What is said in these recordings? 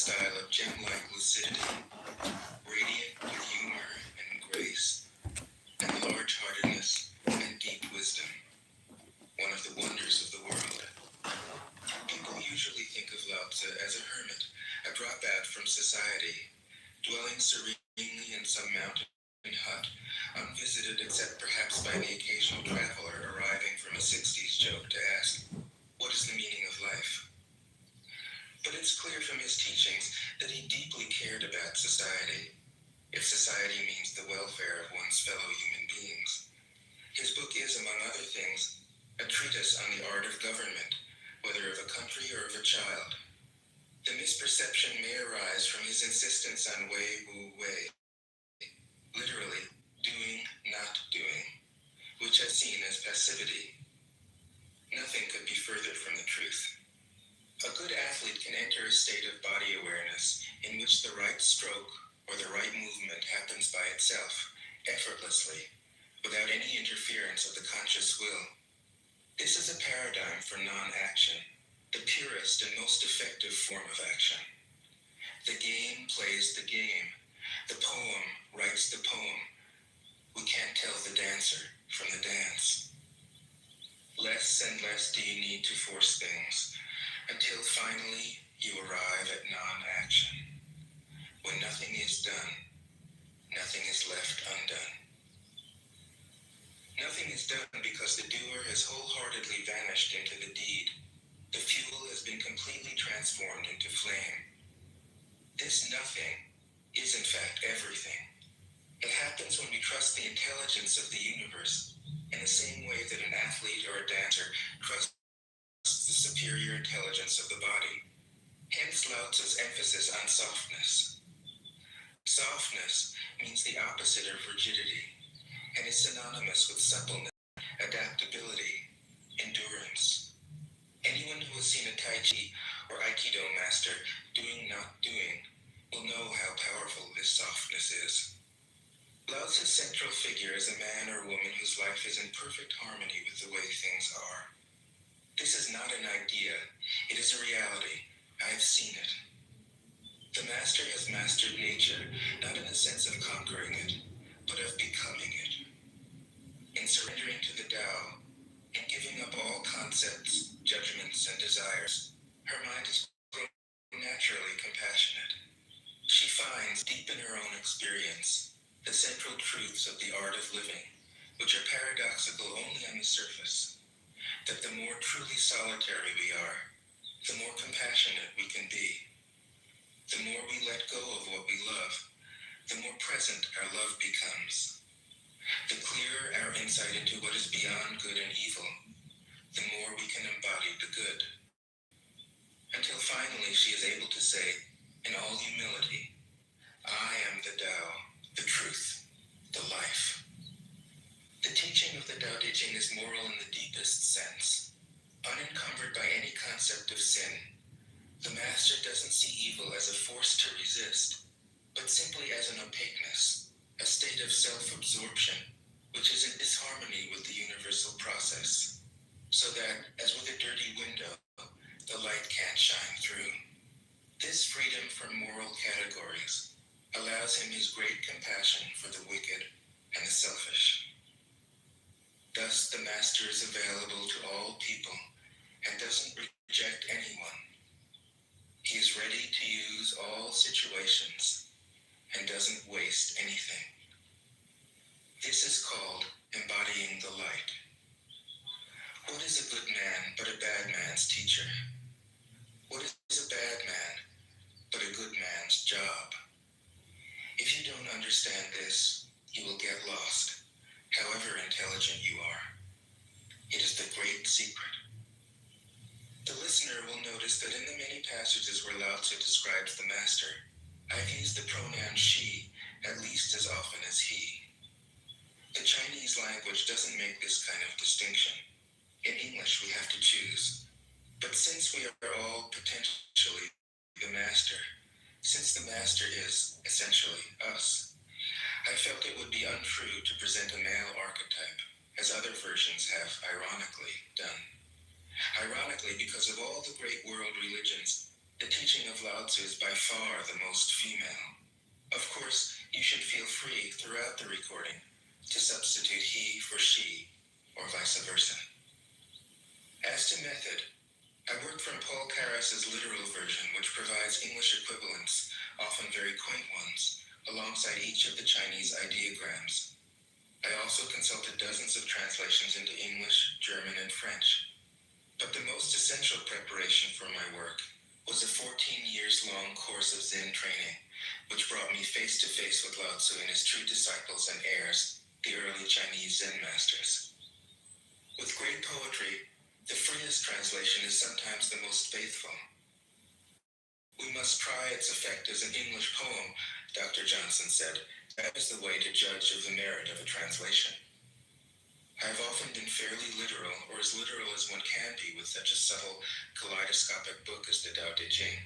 style of gem-like lucidity, radiant with humor and grace, and large-heartedness and deep wisdom, one of the wonders of the world. People usually think of Lao Tzu as a hermit, a dropout from society, dwelling serenely in some mountain hut, unvisited except perhaps by the occasional traveler arriving from a 60s joke to ask, what is the meaning of life? But it's clear from his teachings that he deeply cared about society, if society means the welfare of one's fellow human beings. His book is, among other things, a treatise on the art of government, whether of a country or of a child. The misperception may arise from his insistence on wei wu wei, literally, doing, not doing, which is seen as passivity. Nothing could be further from the truth. A good athlete can enter a state of body awareness in which the right stroke or the right movement happens by itself, effortlessly, without any interference of the conscious will. This is a paradigm for non-action, the purest and most effective form of action. The game plays the game. The poem writes the poem. We can't tell the dancer from the dance. Less and less do you need to force things, until finally you arrive at non-action. When nothing is done, nothing is left undone. Nothing is done because the doer has wholeheartedly vanished into the deed. The fuel has been completely transformed into flame. This nothing is in fact everything. It happens when we trust the intelligence of the universe in the same way that an athlete or a dancer trusts the superior intelligence of the body. Hence Lao Tzu's emphasis on softness. Softness means the opposite of rigidity and is synonymous with suppleness, adaptability, endurance. Anyone who has seen a Tai Chi or Aikido master doing not doing will know how powerful this softness is. Lao Tzu's central figure is a man or woman whose life is in perfect harmony with the way things are. This is not an idea, it is a reality. I have seen it. The master has mastered nature, not in the sense of conquering it, but of becoming it. In surrendering to the Tao, in giving up all concepts, judgments, and desires, her mind is grown naturally compassionate. She finds, deep in her own experience, the central truths of the art of living, which are paradoxical only on the surface, that the more truly solitary we are, the more compassionate we can be. The more we let go of what we love, the more present our love becomes. The clearer our insight into what is beyond good and evil, the more we can embody the good. Until finally she is able to say, in all humility, I am the Tao, the truth, the life. The teaching of the Tao Te Ching is moral in the deepest sense, unencumbered by any concept of sin. The master doesn't see evil as a force to resist, but simply as an opaqueness, a state of self-absorption, which is in disharmony with the universal process, so that, as with a dirty window, the light can't shine through. This freedom from moral categories allows him his great compassion for the wicked and the selfish. Thus, the master is available to all people and doesn't reject anyone. He is ready to use all situations and doesn't waste anything. This is called embodying the light. What is a good man but a bad man's teacher? What is a bad man but a good man's job? If you don't understand this, you will get lost, however intelligent you are. It is the great secret. The listener will notice that in the many passages where Lao Tzu describes the master, I've used the pronoun she at least as often as he. The Chinese language doesn't make this kind of distinction. In English, we have to choose. But since we are all potentially the master, since the master is essentially us, I felt it would be untrue to present a male archetype, as other versions have ironically done. Ironically, because of all the great world religions, The teaching of Lao Tzu is by far the most female. Of course, you should feel free throughout the recording to substitute he for she, or vice versa. As to method, I worked from Paul Carus's literal version, which provides English equivalents, often very quaint ones, alongside each of the Chinese ideograms. I also consulted dozens of translations into English, German, and French. But the most essential preparation for my work was a 14 years long course of Zen training, which brought me face to face with Lao Tzu and his true disciples and heirs, the early Chinese Zen masters. With great poetry, the freest translation is sometimes the most faithful. We must try its effect as an English poem, Dr. Johnson said. That is the way to judge of the merit of a translation. I have often been fairly literal, or as literal as one can be with such a subtle, kaleidoscopic book as the Tao Te Ching.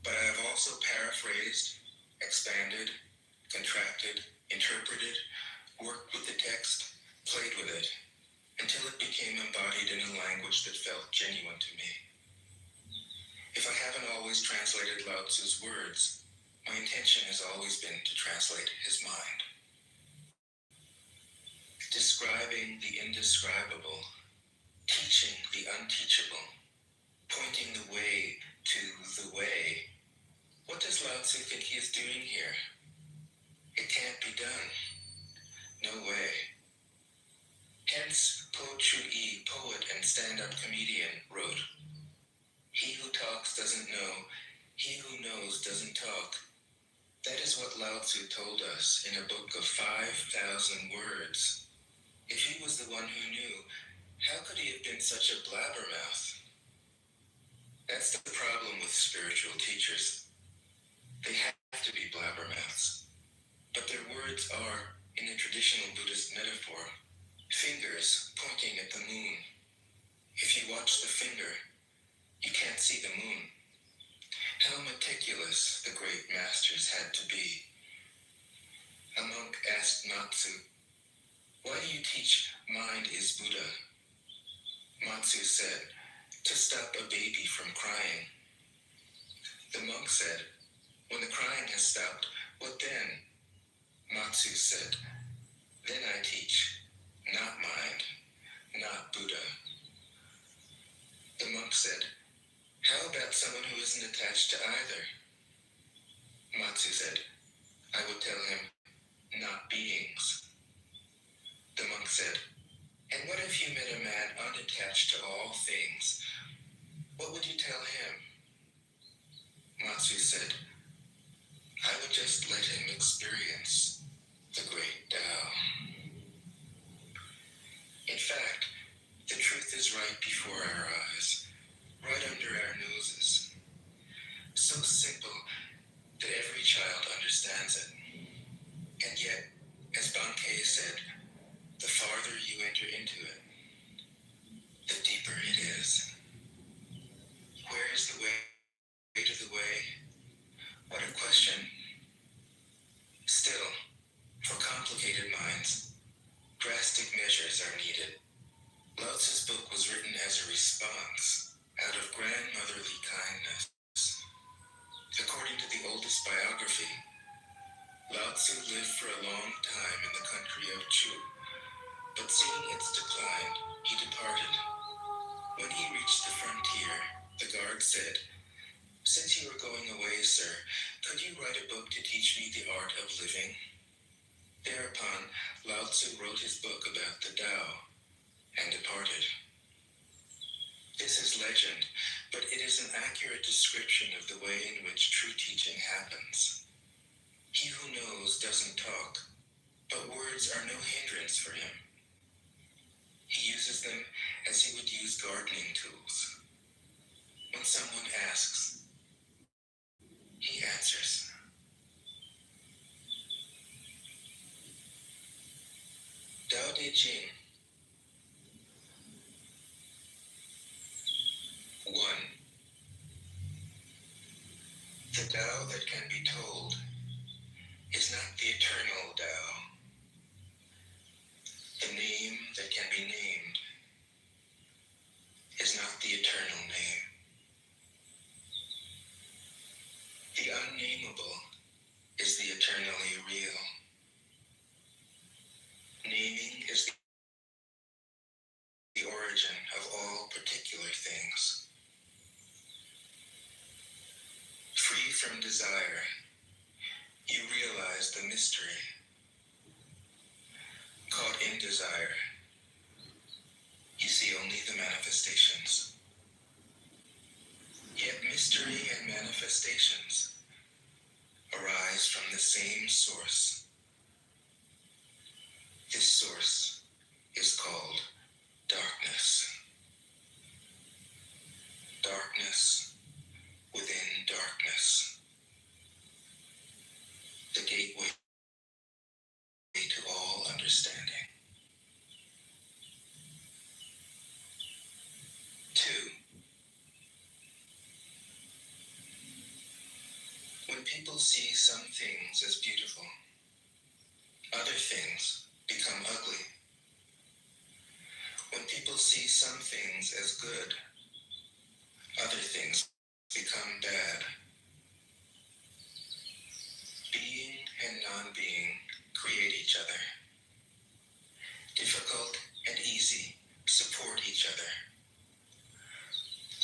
But I have also paraphrased, expanded, contracted, interpreted, worked with the text, played with it, until it became embodied in a language that felt genuine to me. If I haven't always translated Lao Tzu's words, my intention has always been to translate his mind. Describing the indescribable, teaching the unteachable, pointing the way to the way. What does Lao Tzu think he is doing here? It can't be done. No way. Hence, Po Chu-yi, poet and stand-up comedian, wrote, "He who talks doesn't know, he who knows doesn't talk." That is what Lao Tzu told us in a book of 5,000 words. If he was the one who knew, how could he have been such a blabbermouth? That's the problem with spiritual teachers. They have to be blabbermouths. But their words are, in the traditional Buddhist metaphor, fingers pointing at the moon. If you watch the finger, you can't see the moon. How meticulous the great masters had to be. A monk asked Matsu, "Why do you teach mind is Buddha?" Matsu said, "To stop a baby from crying." The monk said, "When the crying has stopped, what then?" Matsu said, "Then I teach, not mind, not Buddha." The monk said, "How about someone who isn't attached to either?" Matsu said, "I would tell him, not beings." The monk said, "And what if you met a man unattached to all things? What would you tell him?" Matsu said, "I would just let him experience the great Tao." In fact, the truth is right before our eyes, right under our noses. So simple that every child understands it. And yet, as Bankei said, the farther you enter into it, the deeper it is. Where is the way to the way? What a question. Still, for complicated minds, drastic measures are needed. Lao Tzu's book was written as a response out of grandmotherly kindness. According to the oldest biography, Lao Tzu lived for a long time in the country of Chu, but seeing its decline, he departed. When he reached the frontier, the guard said, "Since you are going away, sir, could you write a book to teach me the art of living?" Thereupon, Lao Tzu wrote his book about the Tao and departed. This is legend, but it is an accurate description of the way in which true teaching happens. He who knows doesn't talk, but words are no hindrance for him. He uses them as he would use gardening tools. When someone asks, he answers. Tao Te Ching. 1. The Tao that can be told is not the eternal Tao. The name that can be named is not the eternal name. from desire, you realize the mystery. Caught in desire, you see only the manifestations. Yet mystery and manifestations arise from the same source. This source is called darkness. Darkness within darkness. The gateway to all understanding. 2. When people see some things as beautiful, other things become ugly. When people see some things as good, other things become bad. Being and non-being create each other. Difficult and easy support each other.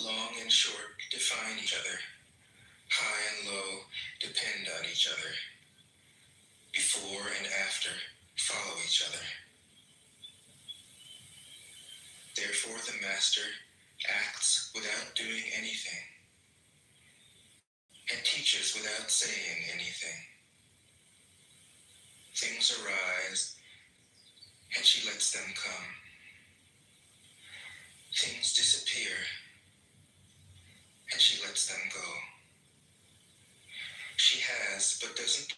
Long and short define each other. High and low depend on each other. Before and after follow each other. Therefore the master acts without doing anything and teaches without saying anything. Things arise and she lets them come. Things disappear and she lets them go. She has but doesn't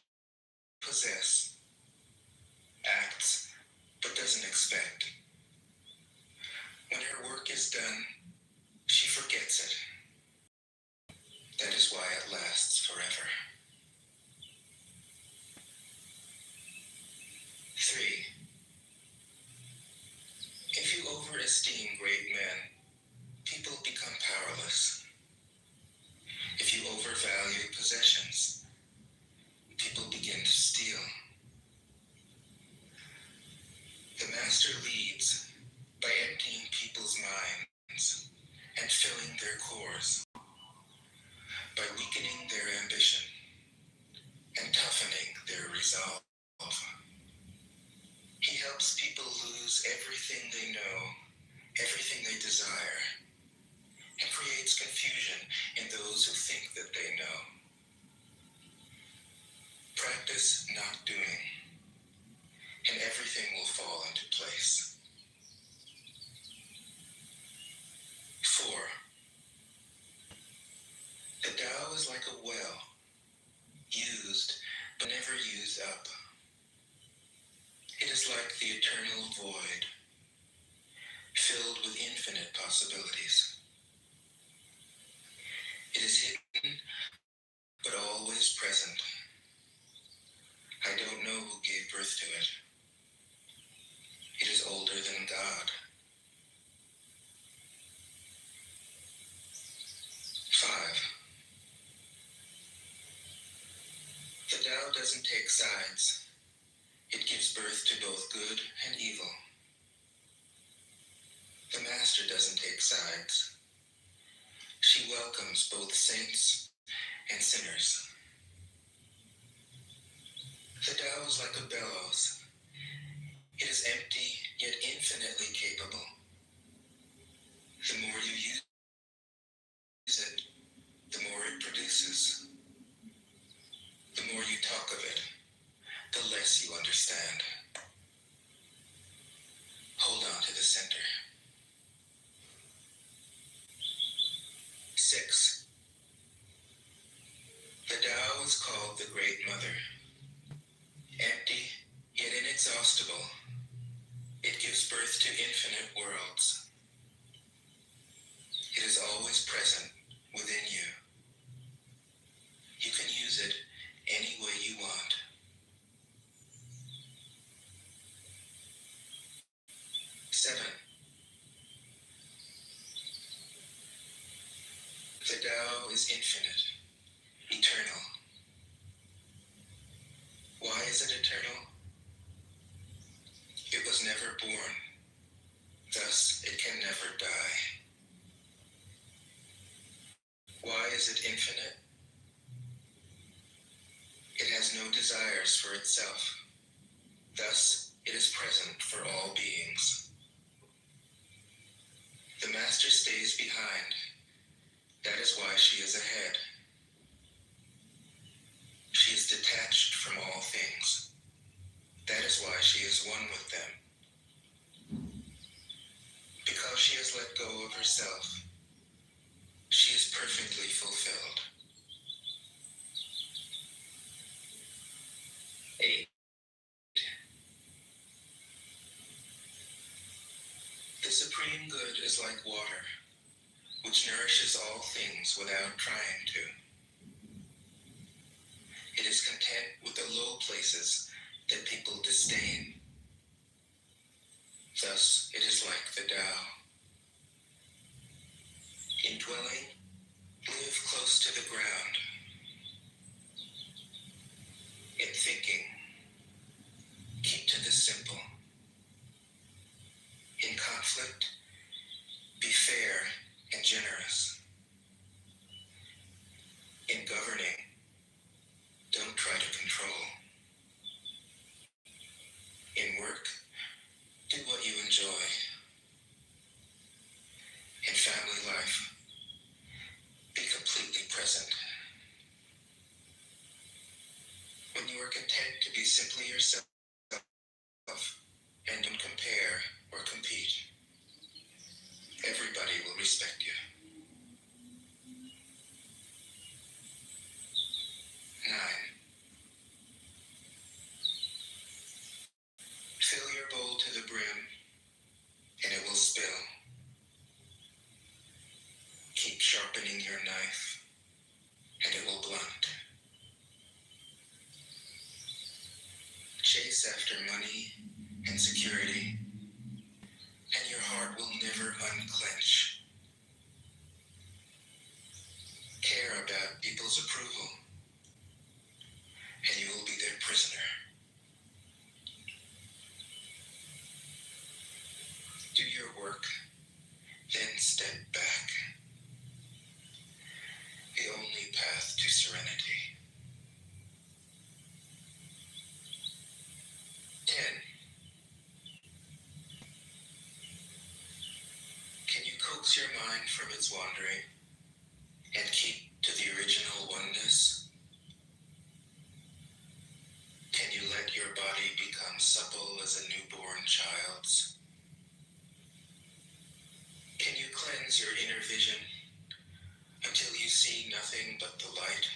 possess, acts but doesn't expect. When her work is done, she forgets it. That is why it lasts forever. 3. If you overesteem great men, people become powerless. If you overvalue possessions, people begin to steal. The master leads by emptying people's minds and filling their cores, by weakening their ambition and toughening their resolve. He helps people lose everything they know, everything they desire, and creates confusion in those who think that they know. Practice not doing, and everything will fall into place. 4. The Tao is like a well, used but never used up. It is like the eternal void, filled with infinite possibilities. It is hidden but always present. I don't know who gave birth to it. It is older than God. 5. The Tao doesn't take sides. It gives birth to both good and evil. The master doesn't take sides. She welcomes both saints and sinners. The Tao is like a bellows. It is empty, yet infinitely capable. The more you use it, the more it produces. The more you talk of it, the less you understand. Hold on to the center. 6. The Tao is called the Great Mother. Empty, yet inexhaustible, it gives birth to infinite worlds. It is always present within you. You can use it any way you want. 7. The Tao is infinite, eternal. Why is it eternal? It was never born, thus it can never die. Why is it infinite? no desires for itself. Thus, it is present for all beings. The Master stays behind. That is why she is ahead. She is detached from all things. That is why she is one with them. Because she has let go of herself, she is perfectly fulfilled. 8. The Supreme Good is like water, which nourishes all things without trying to. It is content with the low places that people disdain. Thus, it is like the Tao. In dwelling, live close to the ground. In thinking, keep to the simple. In conflict, be fair and generous. In governing, don't try to control. In work, do what you enjoy. In family life, be completely present. When you are content to be simply yourself and don't compare or compete, everybody will respect you. 9. Fill your bowl to the brim, and it will spill. Keep sharpening your knife, and it will blunt. Chase after money and security, and your heart will never unclench. Care about people's approval, and you will be their prisoner. Do your work, then step back. The only path to serenity. 10. Can you coax your mind from its wandering and keep to the original oneness? Can you let your body become supple as a newborn child's? Can you cleanse your inner vision until you see nothing but the light?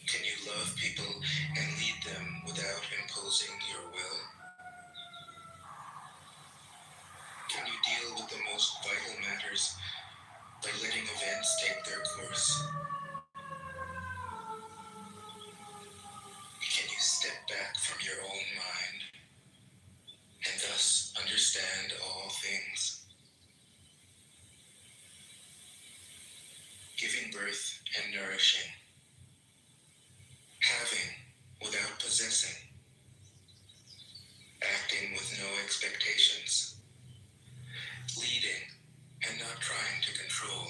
Can you love people and lead them without imposing your will? Can you deal with the most vital matters by letting events take their course? Can you step back from your own mind and thus understand all things? Giving birth and nourishing. Having without possessing. Acting with no expectations. Leading and not trying to control.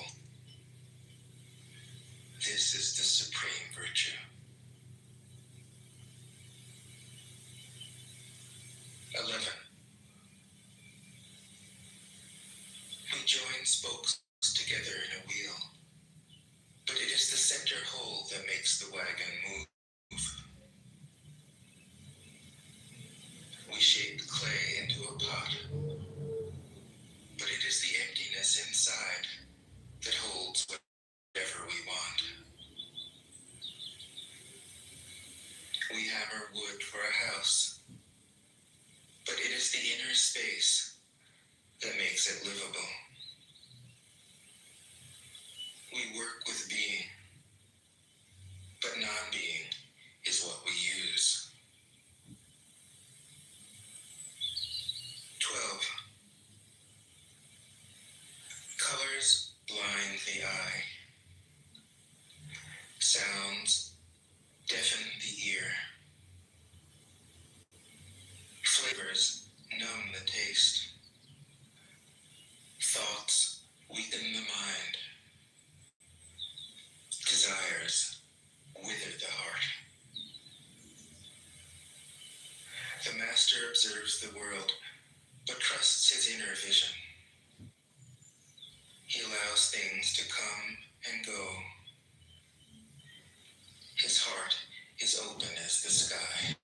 This is the supreme virtue. 11. We join spokes together in a wheel, but it is the center hole that makes the wagon move. We shape clay into a pot, but it is the emptiness inside that holds whatever we want. We hammer wood for a house, but it is the inner space that makes it livable. We work with being, but non-being is what we use. 12. Colors blind the eye. Sounds deafen the ear. Flavors numb the taste. Thoughts weaken the mind. Desires wither observes the world, but trusts his inner vision. He allows things to come and go. His heart is open as the sky.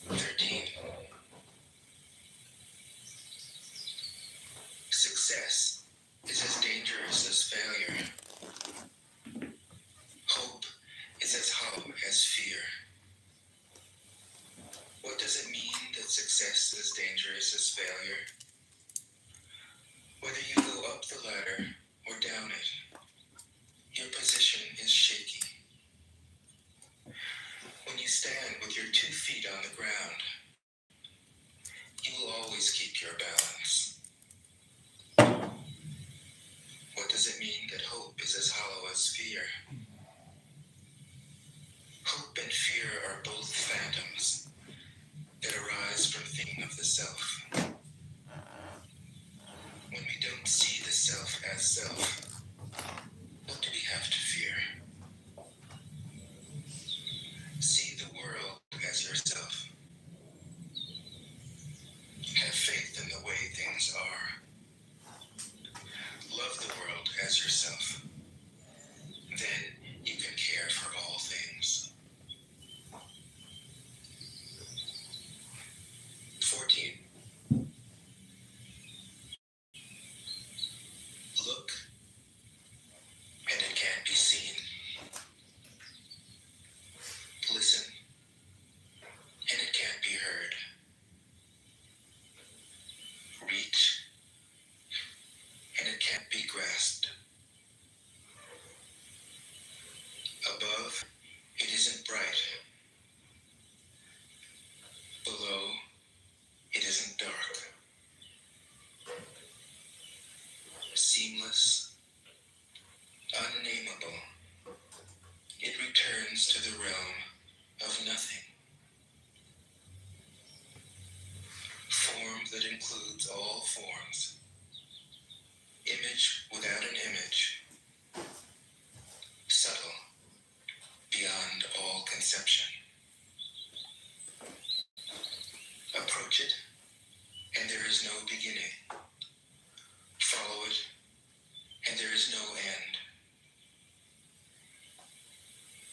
13. Success is as dangerous as failure. Hope is as hollow as fear. What does it mean that success is dangerous as failure? Whether you go up the ladder or down it, your position is shaky. When you stand with your 2 feet on the ground, you will always keep your balance. What does it mean that hope is as hollow as fear? Hope and fear are both phantoms that arise from thinking of the self. When we don't see the self as self, what do we have to fear? See the world as yourself. Have faith in the way things are. Love the world as yourself. Then you can care for all things. 14. Look, and it can't be seen. Listen, and it can't be heard. Reach, and it can't be grasped. Above, it isn't bright. Below, it isn't dark. Seamless, unnameable, it returns to the realm of nothing. Form that includes all forms. Image without an image. Subtle, beyond all conception. Approach it, and there is no beginning. Follow it, and there is no end.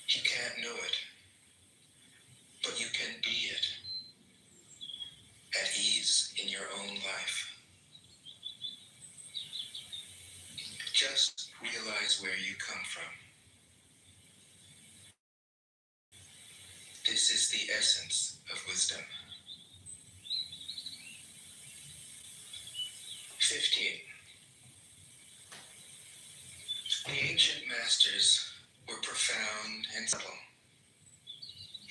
You can't know it, but you can be it, at ease in your own life. Just realize where you come from. This is the essence of wisdom. 15. The ancient masters were profound and subtle.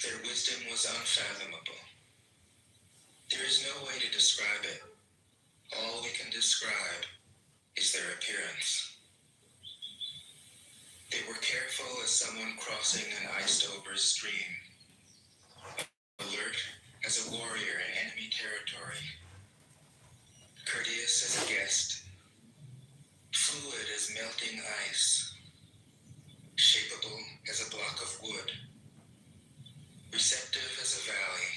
Their wisdom was unfathomable. There is no way to describe it. All we can describe is their appearance. They were careful as someone crossing an iced-over stream, alert as a warrior in enemy territory, courteous as a guest, fluid as melting ice, shapeable as a block of wood, receptive as a valley,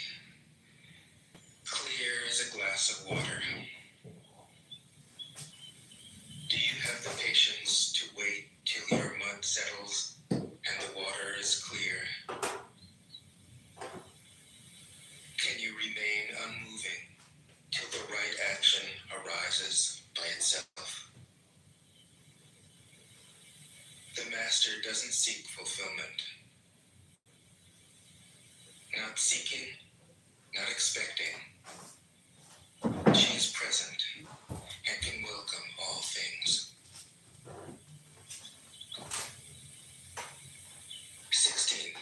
clear as a glass of water. Do you have the patience to wait till your mud settles and the water is clear? Can you remain unmoving till the right action arises by itself? The master doesn't seek fulfillment. Not seeking, not expecting. She is present and can welcome all things. 16.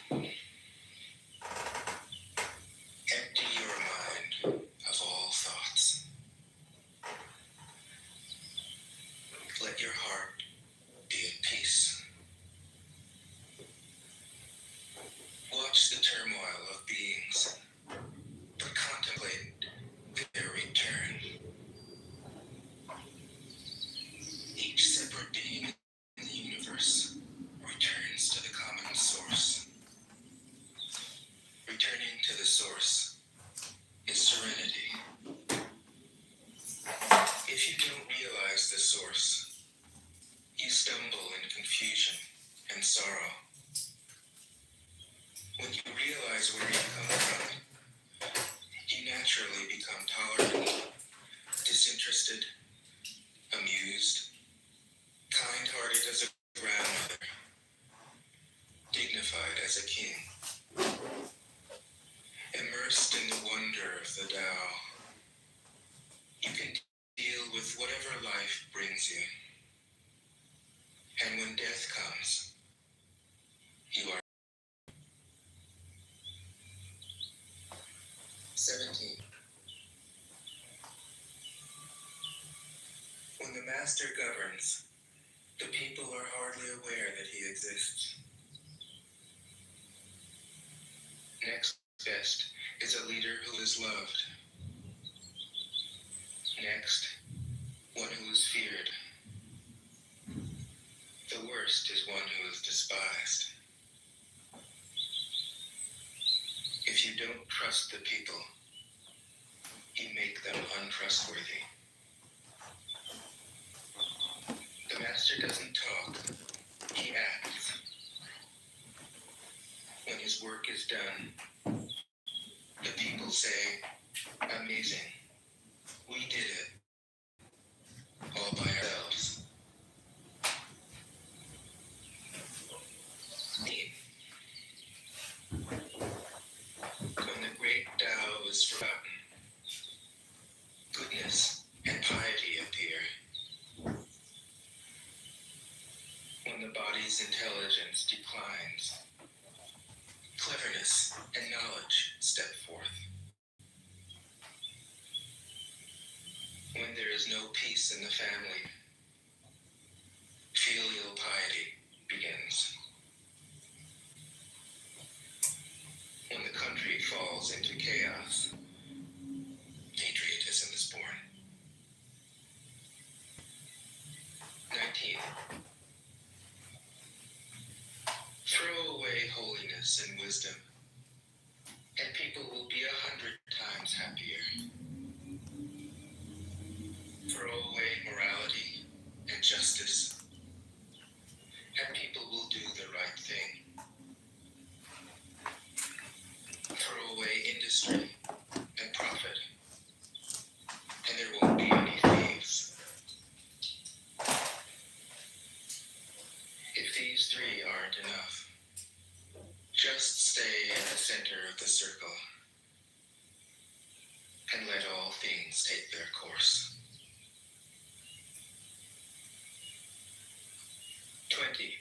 Empty your mind of all thoughts. Let your heart be at peace. Watch the turmoil of beings, but naturally become tolerant, disinterested, amused, kind-hearted as a grandmother, dignified as a king, immersed in the wonder of the Tao. You can deal with whatever life brings you. And when death comes, you are 17. When the master governs, the people are hardly aware that he exists. Next best is a leader who is loved. Next, one who is feared. The worst is one who is despised. If you don't trust the people, you make them untrustworthy. The master doesn't talk, he acts. When his work is done, the people say, "Amazing, we did it, all by ourselves." When the great Tao is forgotten, goodness and piety appear. When the body's intelligence declines, cleverness and knowledge step forth. When there is no peace in the family, filial piety begins. When the country falls into chaos, patriotism is born. 19. Throw away holiness and wisdom, and people will be 100 times happier. Throw away morality and justice, and people will do the right thing. Throw away industry and profit, and there won't be any thieves. If these three aren't enough, just stay at the center of the circle and let all things take their course. 20.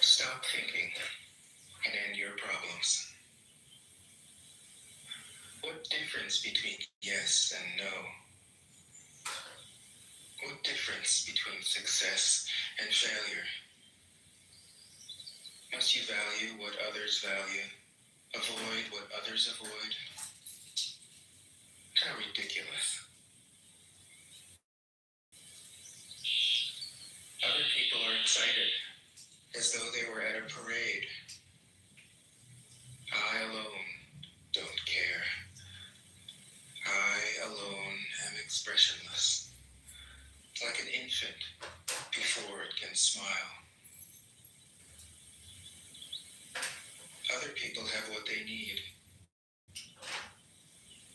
Stop thinking and end your problems. What difference between yes and no? What difference between success and failure? Must you value what others value, avoid what others avoid? How ridiculous. Other people are excited, as though they were at a parade. I alone don't care. I alone am expressionless, like an infant before it can smile. Other people have what they need.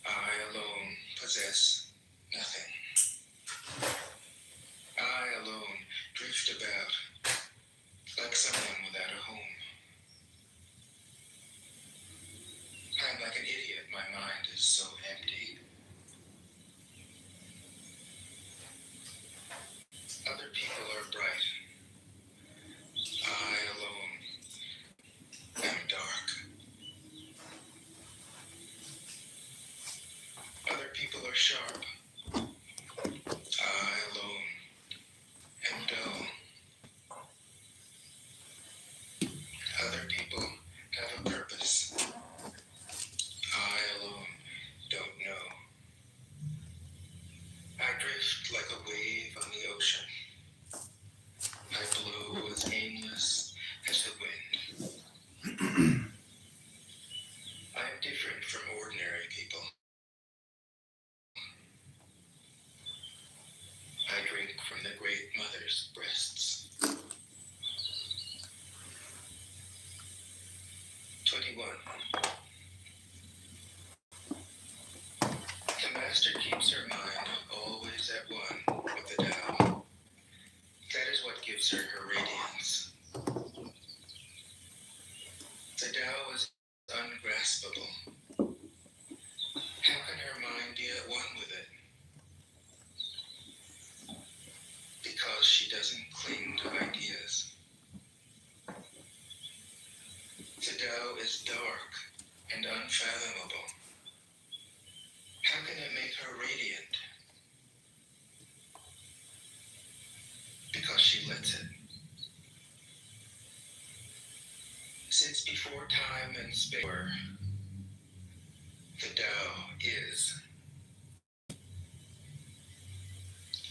I alone possess nothing. I alone drift about, like someone without a home. I'm like an idiot, my mind is so empty. Other people are bright. I alone am dark. Other people are sharp. I alone am dull. Other people have a purpose. I alone don't know. I drift like a wave on the ocean. I blow as aimless as the wind. I am different from ordinary people. I drink from the Great Mother's breasts. 21. unreachable. How can her mind be at one with it? Because she doesn't cling to ideas. The Tao is dark and unfathomable. How can it make her radiant? Because she lets it. Since before time and space were, the Tao is.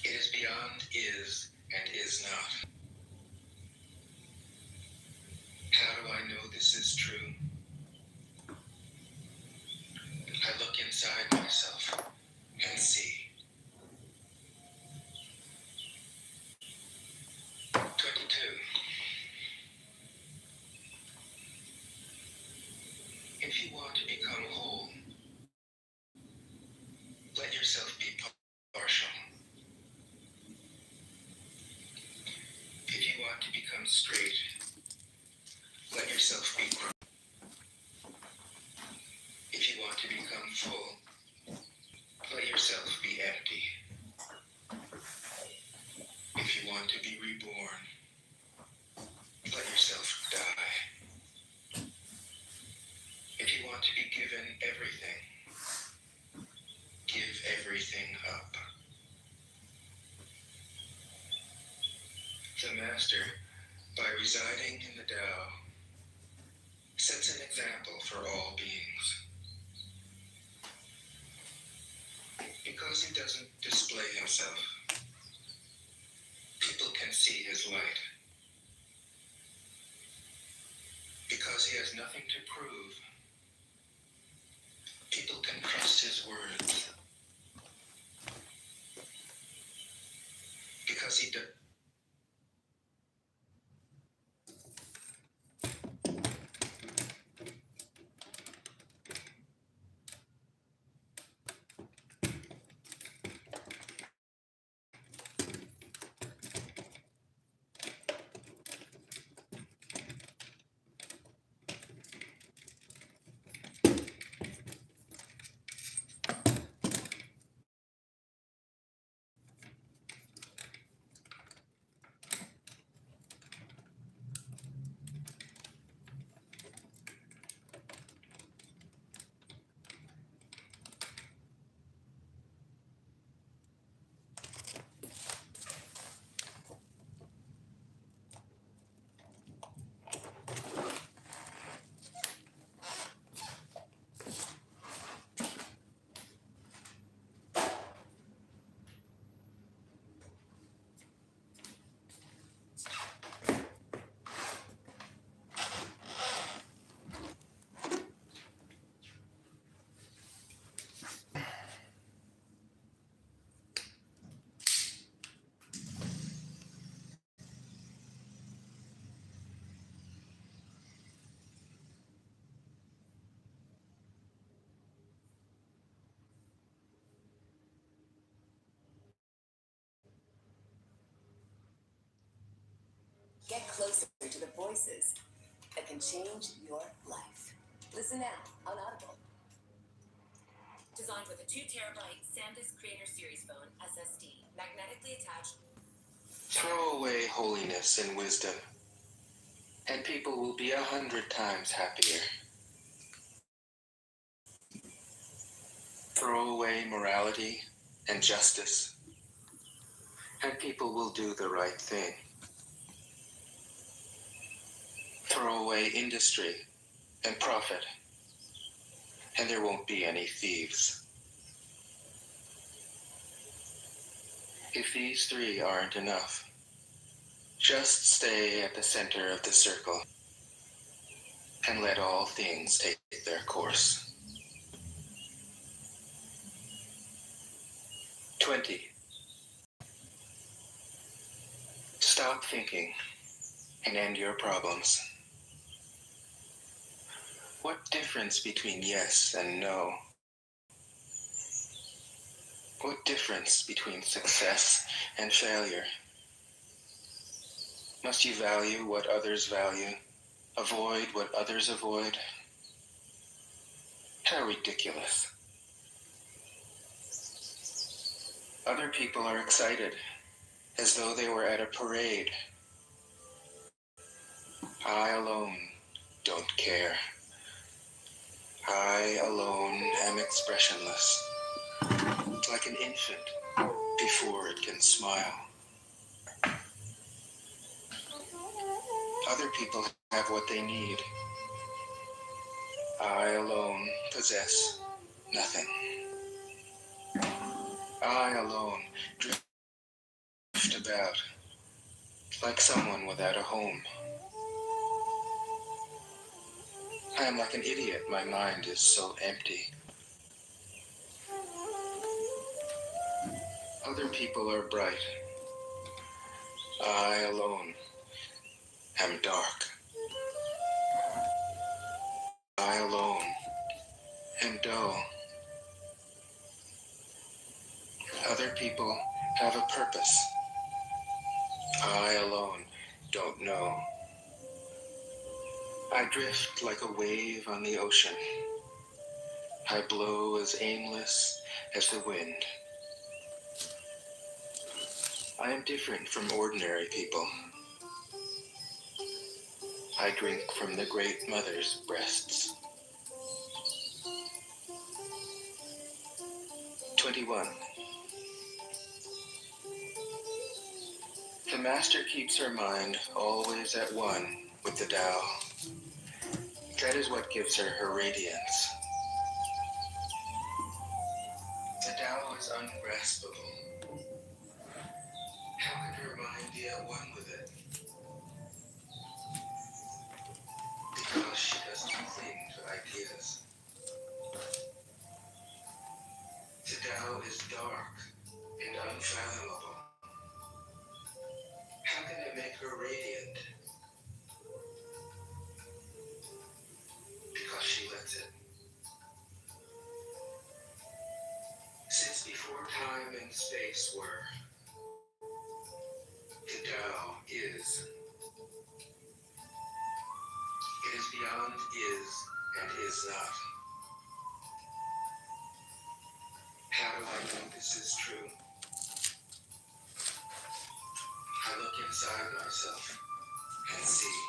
It is beyond is and is not. How do I know this is true? I look inside myself and see. 22. If you want to become whole, let yourself be partial. If you want to become straight, let yourself be crooked. If you want to become full, let yourself be empty. If you want to be reborn, let yourself die. If you want to be given everything, give everything up. The Master, by residing in the Tao, sets an example for all beings. Because he doesn't display himself, people can see his light. Because he has nothing to prove, people can trust his words. Because he does. Get closer to the voices that can change your life. Listen now on Audible. Designed with a 2 terabyte SanDisk Creator Series phone SSD, magnetically attached. Throw away holiness and wisdom, and people will be 100 times happier. Throw away morality and justice, and people will do the right thing. Throw away industry and profit, and there won't be any thieves. If these 3 aren't enough, just stay at the center of the circle and let all things take their course. 20. Stop thinking and end your problems. What difference between yes and no? What difference between success and failure? Must you value what others value, avoid what others avoid? How ridiculous. Other people are excited, as though they were at a parade. I alone don't care. I alone am expressionless, like an infant before it can smile. Other people have what they need. I alone possess nothing. I alone drift about, like someone without a home. I am like an idiot, my mind is so empty. Other people are bright. I alone am dark. I alone am dull. Other people have a purpose. I alone don't know. I drift like a wave on the ocean. I blow as aimless as the wind. I am different from ordinary people. I drink from the great mother's breasts. 21. The master keeps her mind always at one with the Tao. That is what gives her her radiance. The Tao is ungraspable. How can her mind be at one with it? Because she doesn't cling to ideas. The Tao is dark and unfathomable. How can it make her radiant? Because she lets it. Since before time and space were, the Tao is. It is beyond is and is not. How do I know this is true? I look inside myself and see.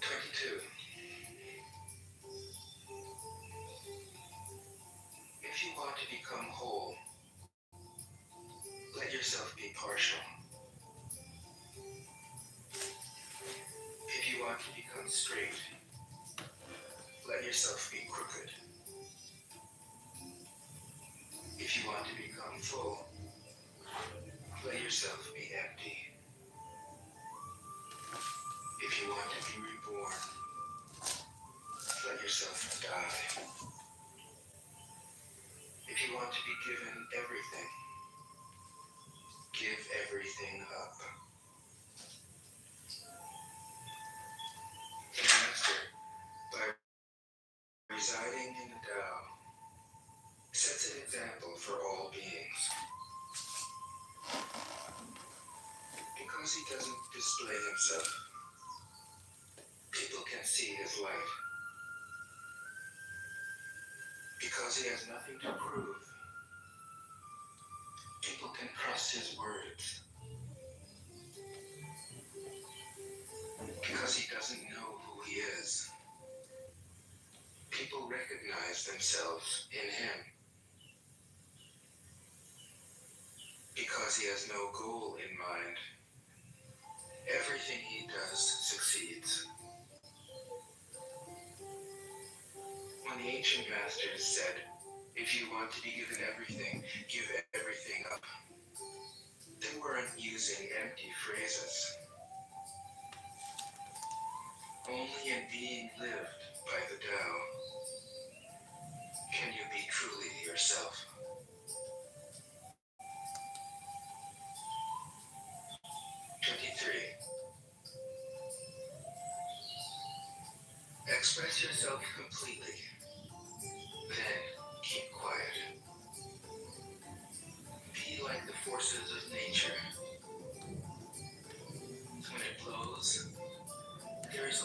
22. If you want to become whole, let yourself be partial. If you want to become straight, let yourself be crooked. If you want to become full, let yourself be empty. If you want to be reborn, let yourself die. If you want to be given everything, give everything up. The Master, by residing in the Tao, sets an example for all beings. Because he doesn't display himself, people can see his light. Because he has nothing to prove, people can trust his words. Because he doesn't know who he is, people recognize themselves in him. Because he has no goal in mind, everything he does succeeds. When the ancient masters said, if you want to be given everything, give everything up, they weren't using empty phrases. Only in being lived by the Tao can you be truly yourself. 23. Express yourself completely, then keep quiet. Be like the forces of nature. When it blows, there is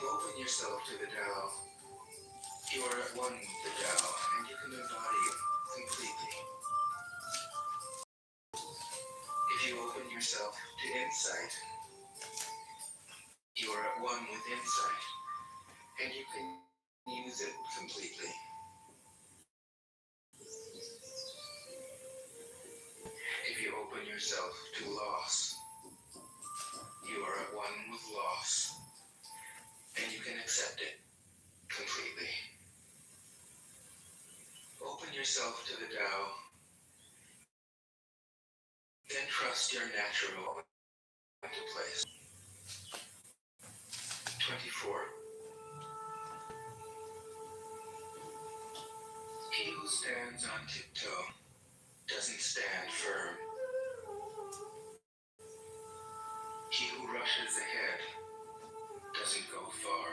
you open yourself to the Tao, you are at one with the Tao, and you can embody it completely. If you open yourself to insight, you are at one with insight, and you can use it completely. If you open yourself to loss, you are at one with loss, and you can accept it completely. Open yourself to the Tao, then trust your natural into place. 24. He who stands on tiptoe doesn't stand firm. He who rushes ahead doesn't go far.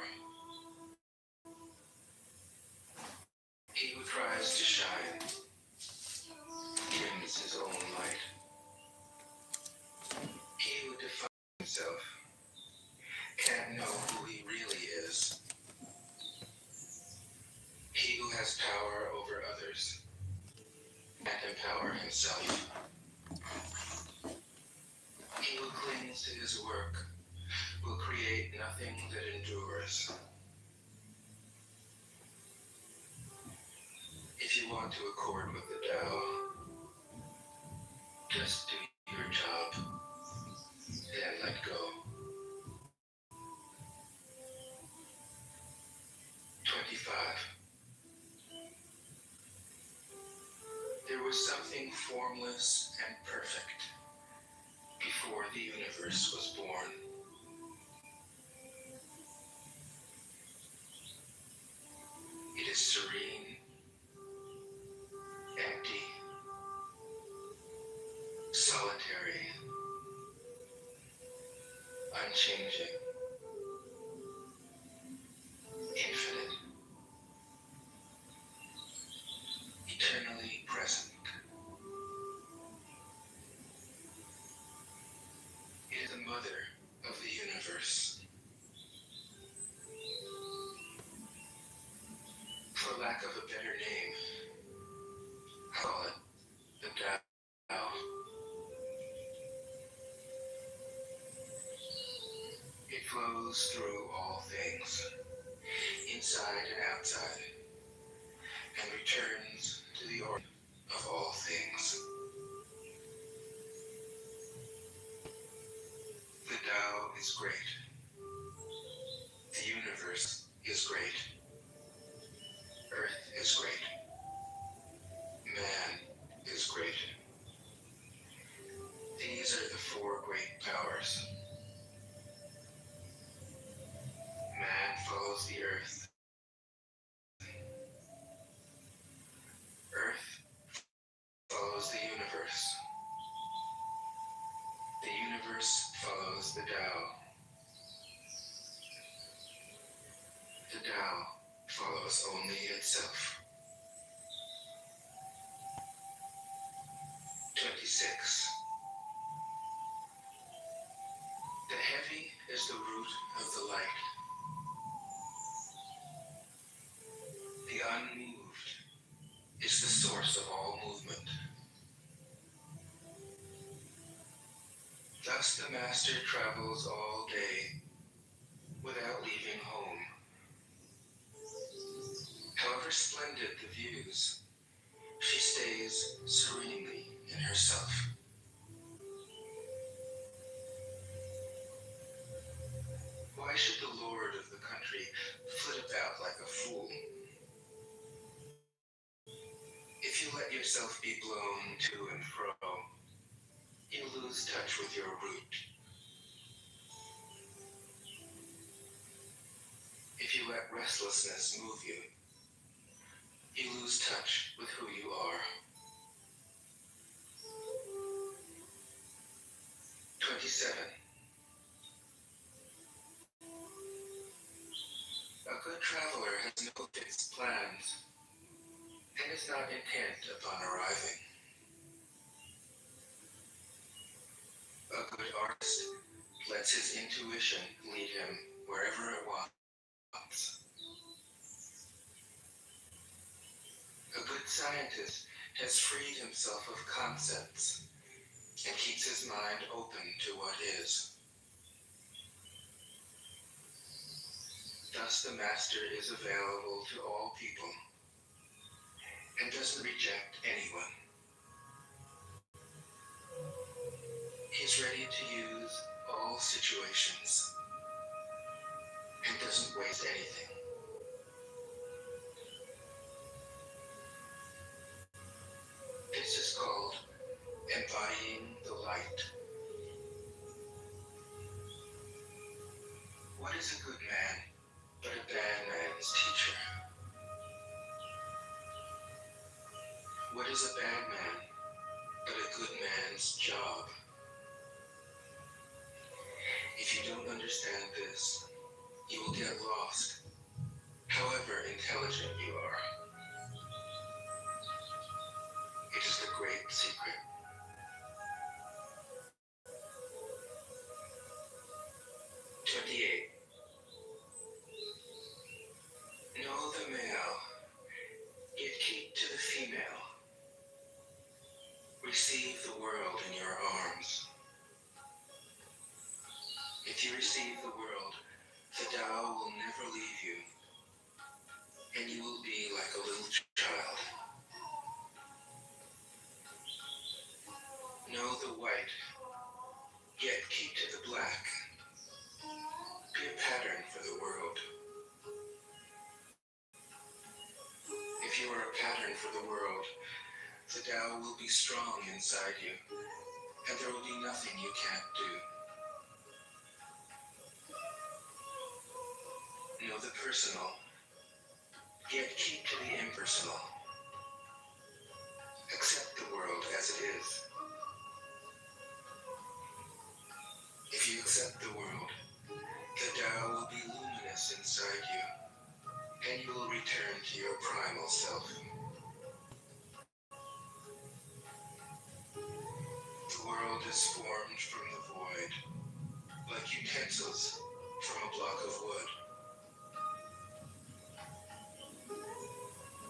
He who tries to shine dims his own light. He who defines himself can't know who he really is. He who has power over others can't empower himself. He who clings to his work will create nothing that endures. If you want to accord with the Tao, just do your job, then let go. 25. There was something formless and perfect before the universe was born. It is serene, empty, solitary, unchanging, infinite, eternally present. It is the mother of the universe. For lack of a better name, call it the Tao. It flows through all things, inside and outside, and returns to the origin of all things. The Tao is great. The universe is great. Earth is great. Man is great. These are the four great powers. Man follows the earth. Earth follows the universe. The universe follows the Tao. The Tao follows only itself. 26. The heavy is the root of the light. The unmoved is the source of all movement. Thus the master travels all day without leaving home. However splendid the views, she stays serenely in herself. Why should the lord of the country flit about like a fool? If you let yourself be blown to and fro, you lose touch with your root. If you let restlessness move you, you lose touch with who you are. 27. A good traveler has no fixed plans and is not intent upon arriving. A good artist lets his intuition lead him wherever it wants. A good scientist has freed himself of concepts and keeps his mind open to what is. Thus the master is available to all people and doesn't reject anyone. He's ready to use all situations and doesn't waste anything. This is called embodying the light. What is a good man but a bad man's teacher? What is a bad man but a good man's job? If you don't understand this, you will get lost, however intelligent you are. It is the great secret. 28. Know the male, yet keep to the female. Receive the world in your arms. If you receive the world, the Tao will never leave you, and you will be like a little child. Know the white, yet keep to the black. Be a pattern for the world. If you are a pattern for the world, the Tao will be strong inside you, and there will be nothing you can't do. Know the personal, yet keep to the impersonal. Accept the world as it is. If you accept the world, the Tao will be luminous inside you, and you will return to your primal self. The world is formed from the void, like utensils from a block of wood.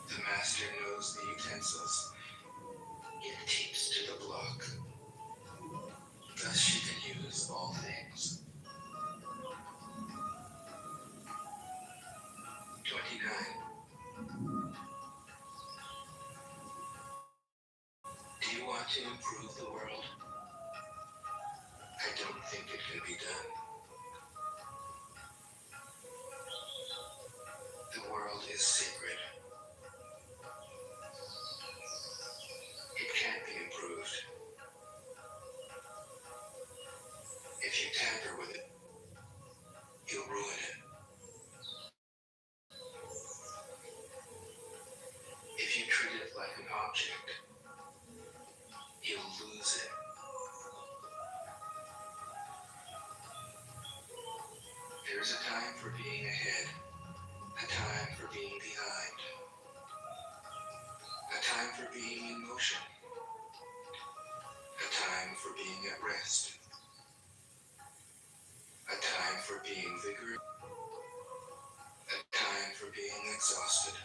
The master knows the utensils, yet keeps to the block. Thus she can use all things. 29. Do you want to improve the world? I don't think it can be done. The world is sacred. It can't be improved. If you tamper with it, you'll ruin it. If you treat it like an object, you'll lose it. There's a time for being ahead, a time for being behind, a time for being in motion, a time for being at rest, a time for being vigorous, a time for being exhausted,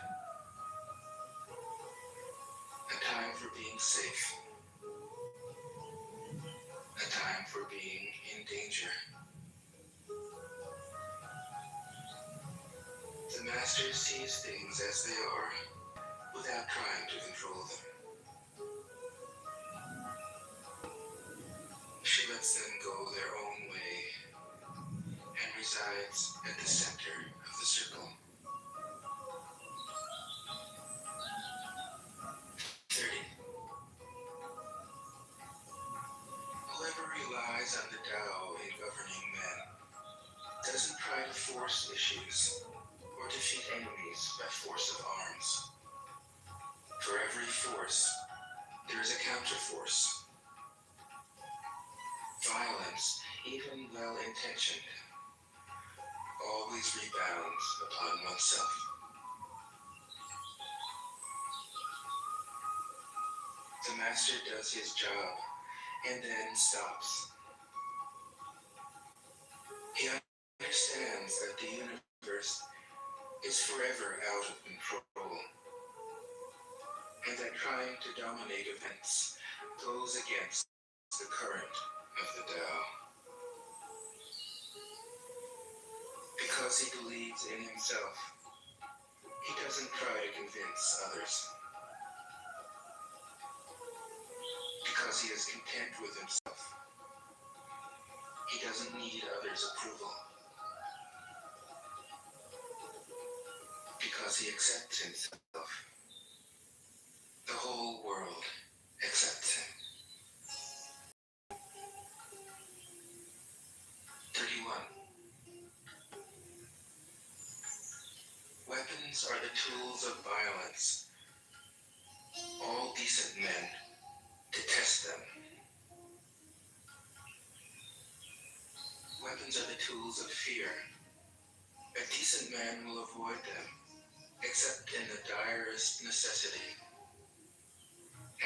a time for being safe, a time for being in danger. The master sees things as they are, without trying to control them. She lets them go their own way and resides at the center of the circle. 30. Whoever relies on the Tao in governing men doesn't try to force issues or defeat enemies by force of arms. For every force, there is a counterforce. Violence, even well-intentioned, always rebounds upon oneself. The master does his job and then stops. He understands that the universe forever out of control, and that trying to dominate events goes against the current of the Tao. Because he believes in himself, he doesn't try to convince others. Because he is content with himself, he doesn't need others' approval. Because he accepts himself, the whole world accepts him. 31. Weapons are the tools of violence. All decent men detest them. Weapons are the tools of fear. A decent man will avoid them, except in the direst necessity,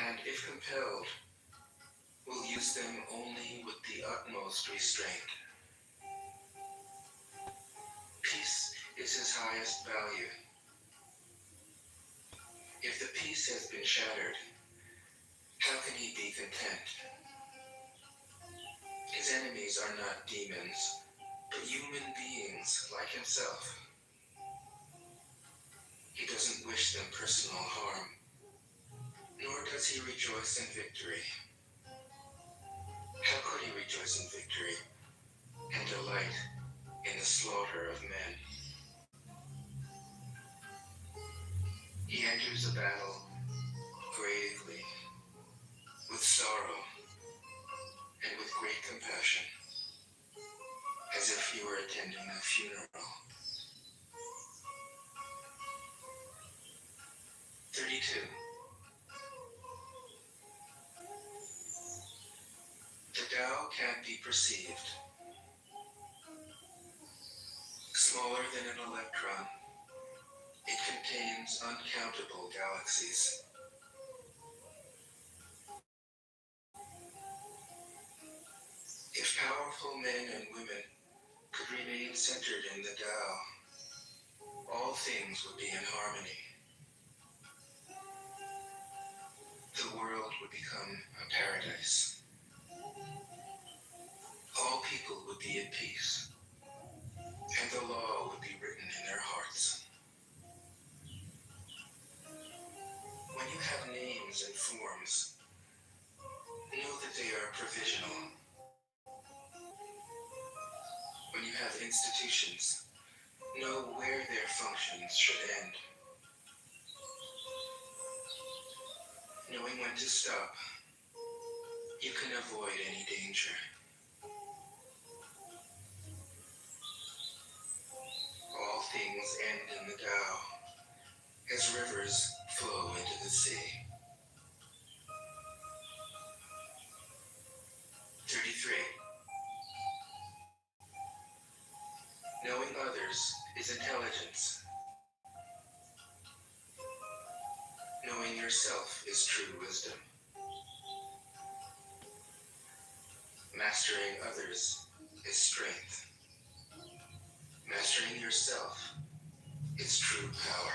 and if compelled, will use them only with the utmost restraint. Peace is his highest value. If the peace has been shattered, how can he be content? His enemies are not demons, but human beings like himself. He doesn't wish them personal harm, nor does he rejoice in victory. How could he rejoice in victory and delight in the slaughter of men? He enters a battle gravely, with sorrow, and with great compassion, as if he were attending a funeral. 32. The Tao can't be perceived. Smaller than an electron, it contains uncountable galaxies. If powerful men and women could remain centered in the Tao, all things would be in harmony. The world would become a paradise. All people would be at peace, and the law would be written in their hearts. When you have names and forms, know that they are provisional. When you have institutions, know where their functions should end. Knowing when to stop, you can avoid any danger. All things end in the Tao, as rivers flow into the sea. 33. Knowing others is intelligence. Knowing yourself is true wisdom. Mastering others is strength. Mastering yourself is true power.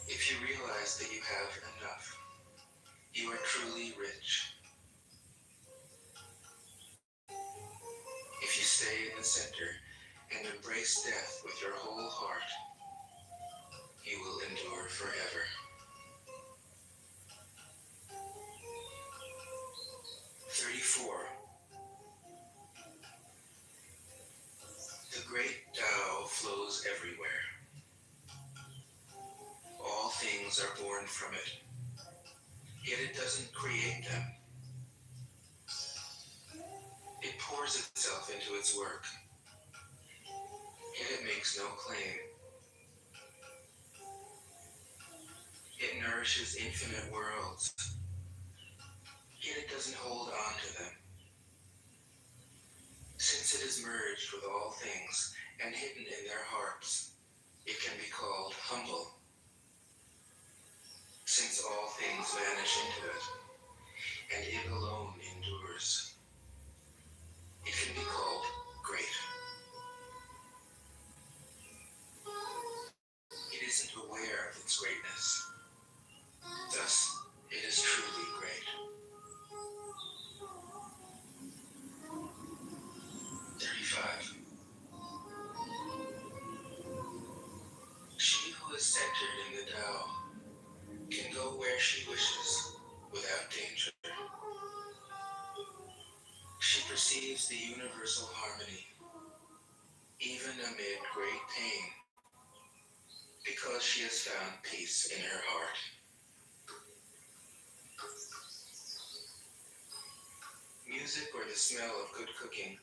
If you realize that you have enough, you are truly rich. If you stay in the center and embrace death with your whole heart, you will endure forever. 34. The great Tao flows everywhere. All things are born from it, yet it doesn't create them. It pours itself into its work, yet it makes no claim. It nourishes infinite worlds, yet it doesn't hold on to them. Since it is merged with all things and hidden in their hearts, it can be called humble. Since all things vanish into it, and it alone endures, it can be called great. universal harmony, even amid great pain, because she has found peace in her heart. Music or the smell of good cooking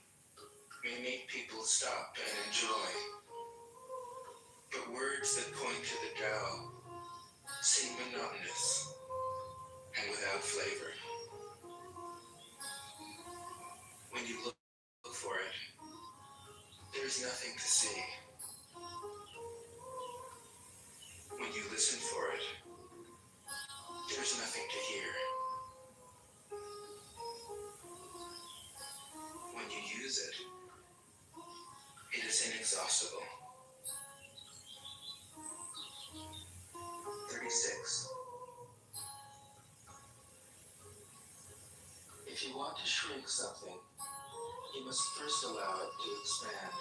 may make people stop and enjoy, but words that point to the Tao seem monotonous and without flavor. When you look for it, there's nothing to see. When you listen for it, there's nothing to hear. When you use it, it is inexhaustible. 36. If you want to shrink something, you must first allow it to expand.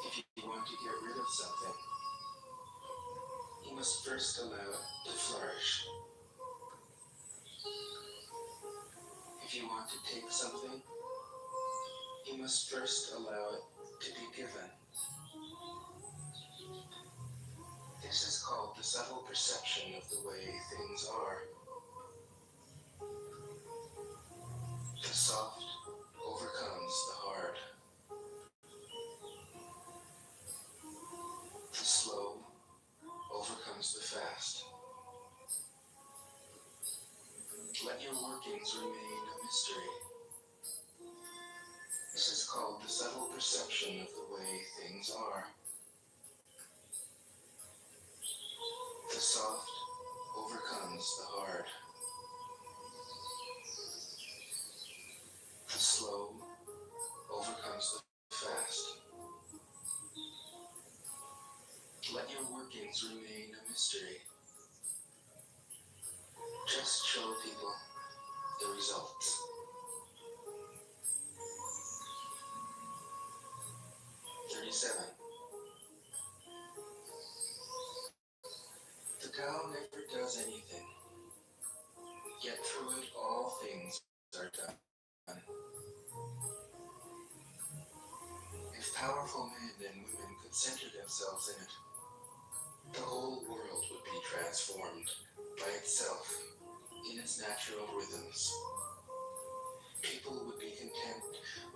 If you want to get rid of something, you must first allow it to flourish. If you want to take something, you must first allow it to be given. This is called the subtle perception of the way things are. The soft overcomes the hard. The slow overcomes the fast. Let your workings remain a mystery. This is called the subtle perception of the way things are. The soft overcomes the hard. The slow overcomes the fast. Let your workings remain a mystery. Just show people the results. 37. The Tao never does anything, yet through it all things are done. If powerful men and women could center themselves in it, the whole world would be transformed by itself in its natural rhythms. People would be content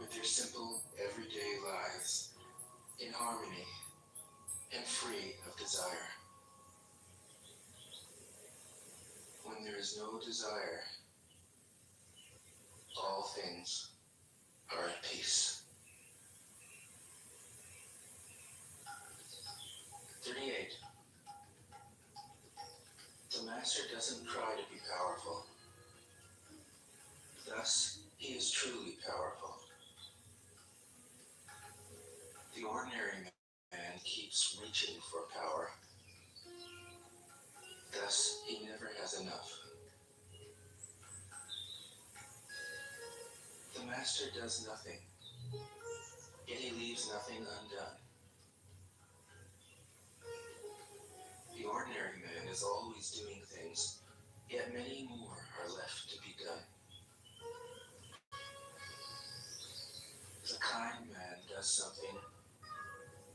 with their simple, everyday lives, in harmony and free of desire. When there is no desire, all things are at peace. 38. The master doesn't try to be powerful. Thus, he is truly powerful. The ordinary man keeps reaching for power. Thus, he never has enough. The master does nothing, yet he leaves nothing undone. The ordinary man is always doing things, yet many more are left to be done. The kind man does something,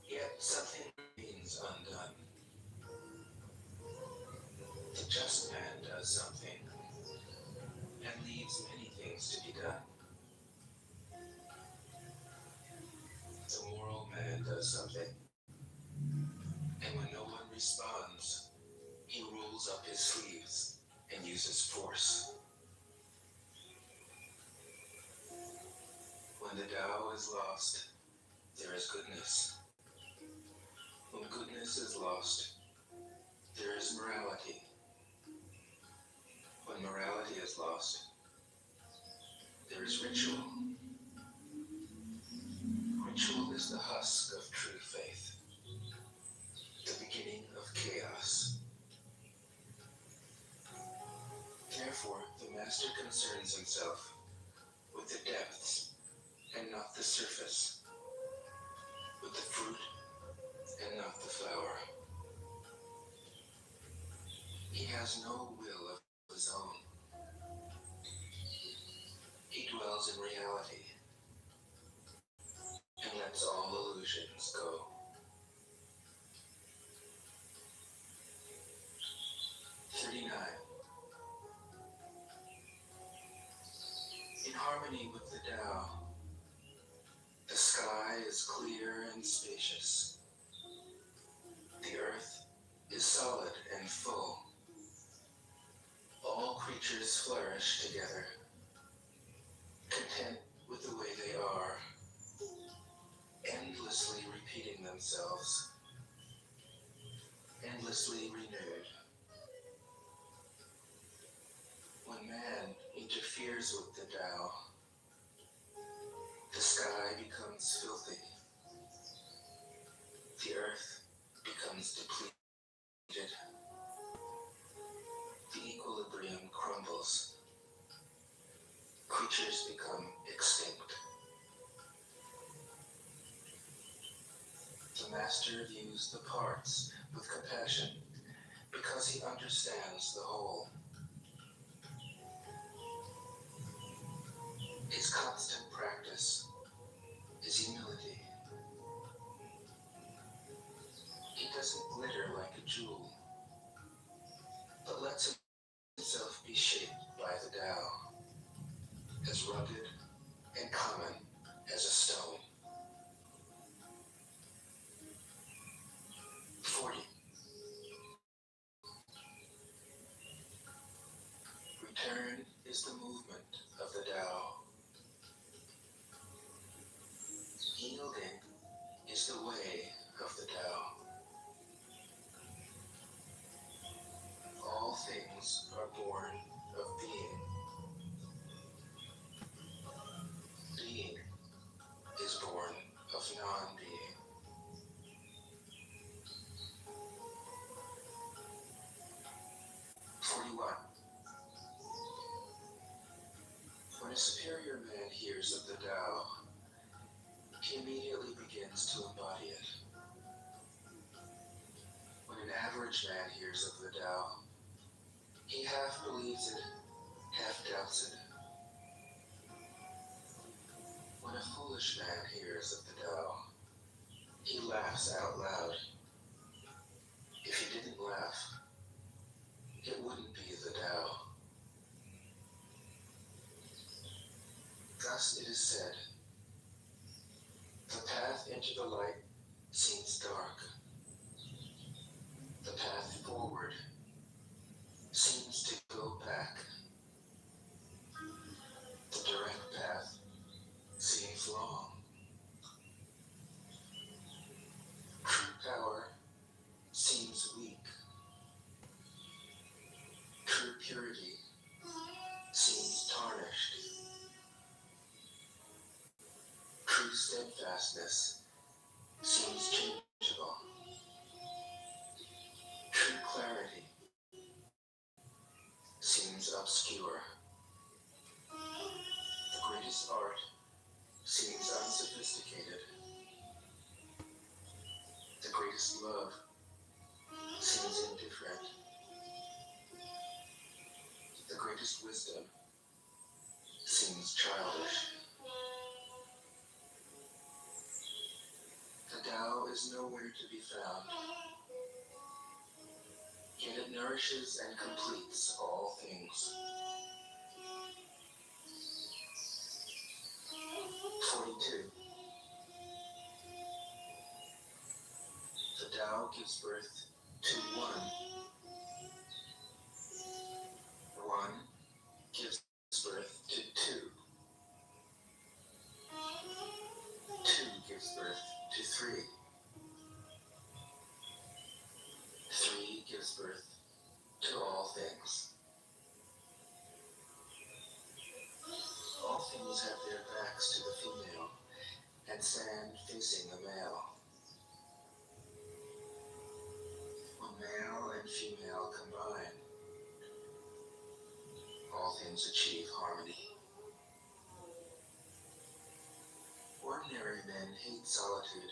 yet something remains undone. The just man does something, and leaves many things to be done. The moral man does something, and when no one responds, he rolls up his sleeves and uses force. When the Tao is lost, there is goodness. When goodness is lost, there is morality. When morality is lost, there is ritual. Ritual is the husk of true faith, the beginning of chaos. Therefore, the master concerns himself with the depths and not the surface, with the fruit and not the flower. He has no will of his own. He dwells pause in reality and lets all illusions go. 39. In harmony with the Tao, the sky is clear and spacious. The earth is solid and full. All creatures flourish together, content with the way they are, endlessly repeating themselves, endlessly renewed. When man interferes with the Tao, the sky becomes filthy, the earth becomes depleted, the equilibrium crumbles, creatures become extinct. The master views the parts with compassion because he understands the whole. His constant practice is humility. He doesn't glitter like a jewel, but lets himself be shaped by the Tao, as rugged and common as a stone. 40. Return is the movement of the Tao. Yielding is the way of the Tao. All things are born of being. Being is born of non-being. 41. When a superior man hears of the Tao, he immediately begins to embody it. When an average man hears of the Tao, he half believes it, half doubts it. When a foolish man hears of the Tao, he laughs out loud. If he didn't laugh, it wouldn't be the Tao. Thus it is said, the path into the light seems dark. The path forward seems to go back. The direct path seems long. True power seems weak. True purity seems tarnished. True steadfastness seems changeable. True clarity seems obscure. The greatest art seems unsophisticated. The greatest love seems indifferent. The greatest wisdom seems childish. The Tao is nowhere to be found, yet it nourishes and completes all things. 42. The Tao gives birth to one. One gives birth to two. Two gives birth to three. Three gives birth to all things. All things have their backs to the female and stand facing the male. When male and female combine, all things achieve harmony. Ordinary men hate solitude,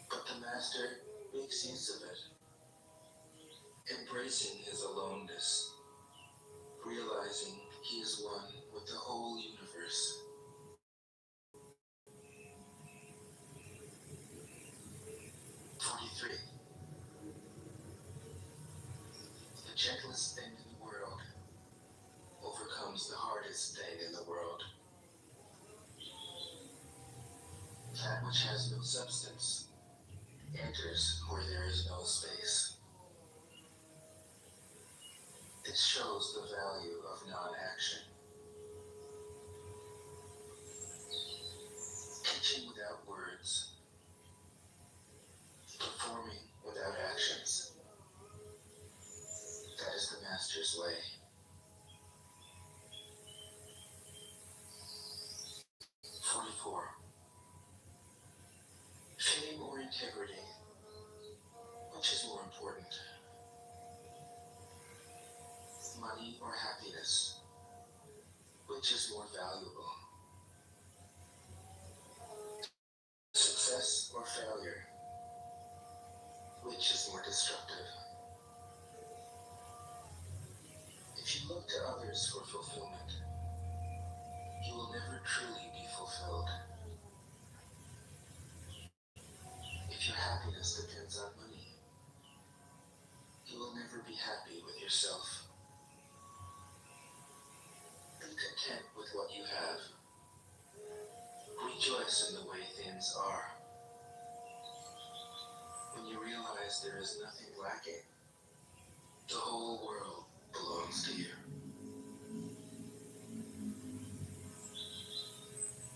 but the master makes use of it, embracing his aloneness, realizing he is one with the hardest thing in the world overcomes the hardest thing in the world. That which has no substance enters where there is no space. It shows the value of non-action. Teaching without words, performing without actions. That is the master's way. 44. Fame or integrity, which is more important? Money or happiness, which is more valuable? Success or failure, which is more destructive? If you look to others for fulfillment, you will never truly be fulfilled. If your happiness depends on money, you will never be happy with yourself. Be content with what you have. Rejoice in the way things are. When you realize there is nothing lacking, the whole world belongs to you.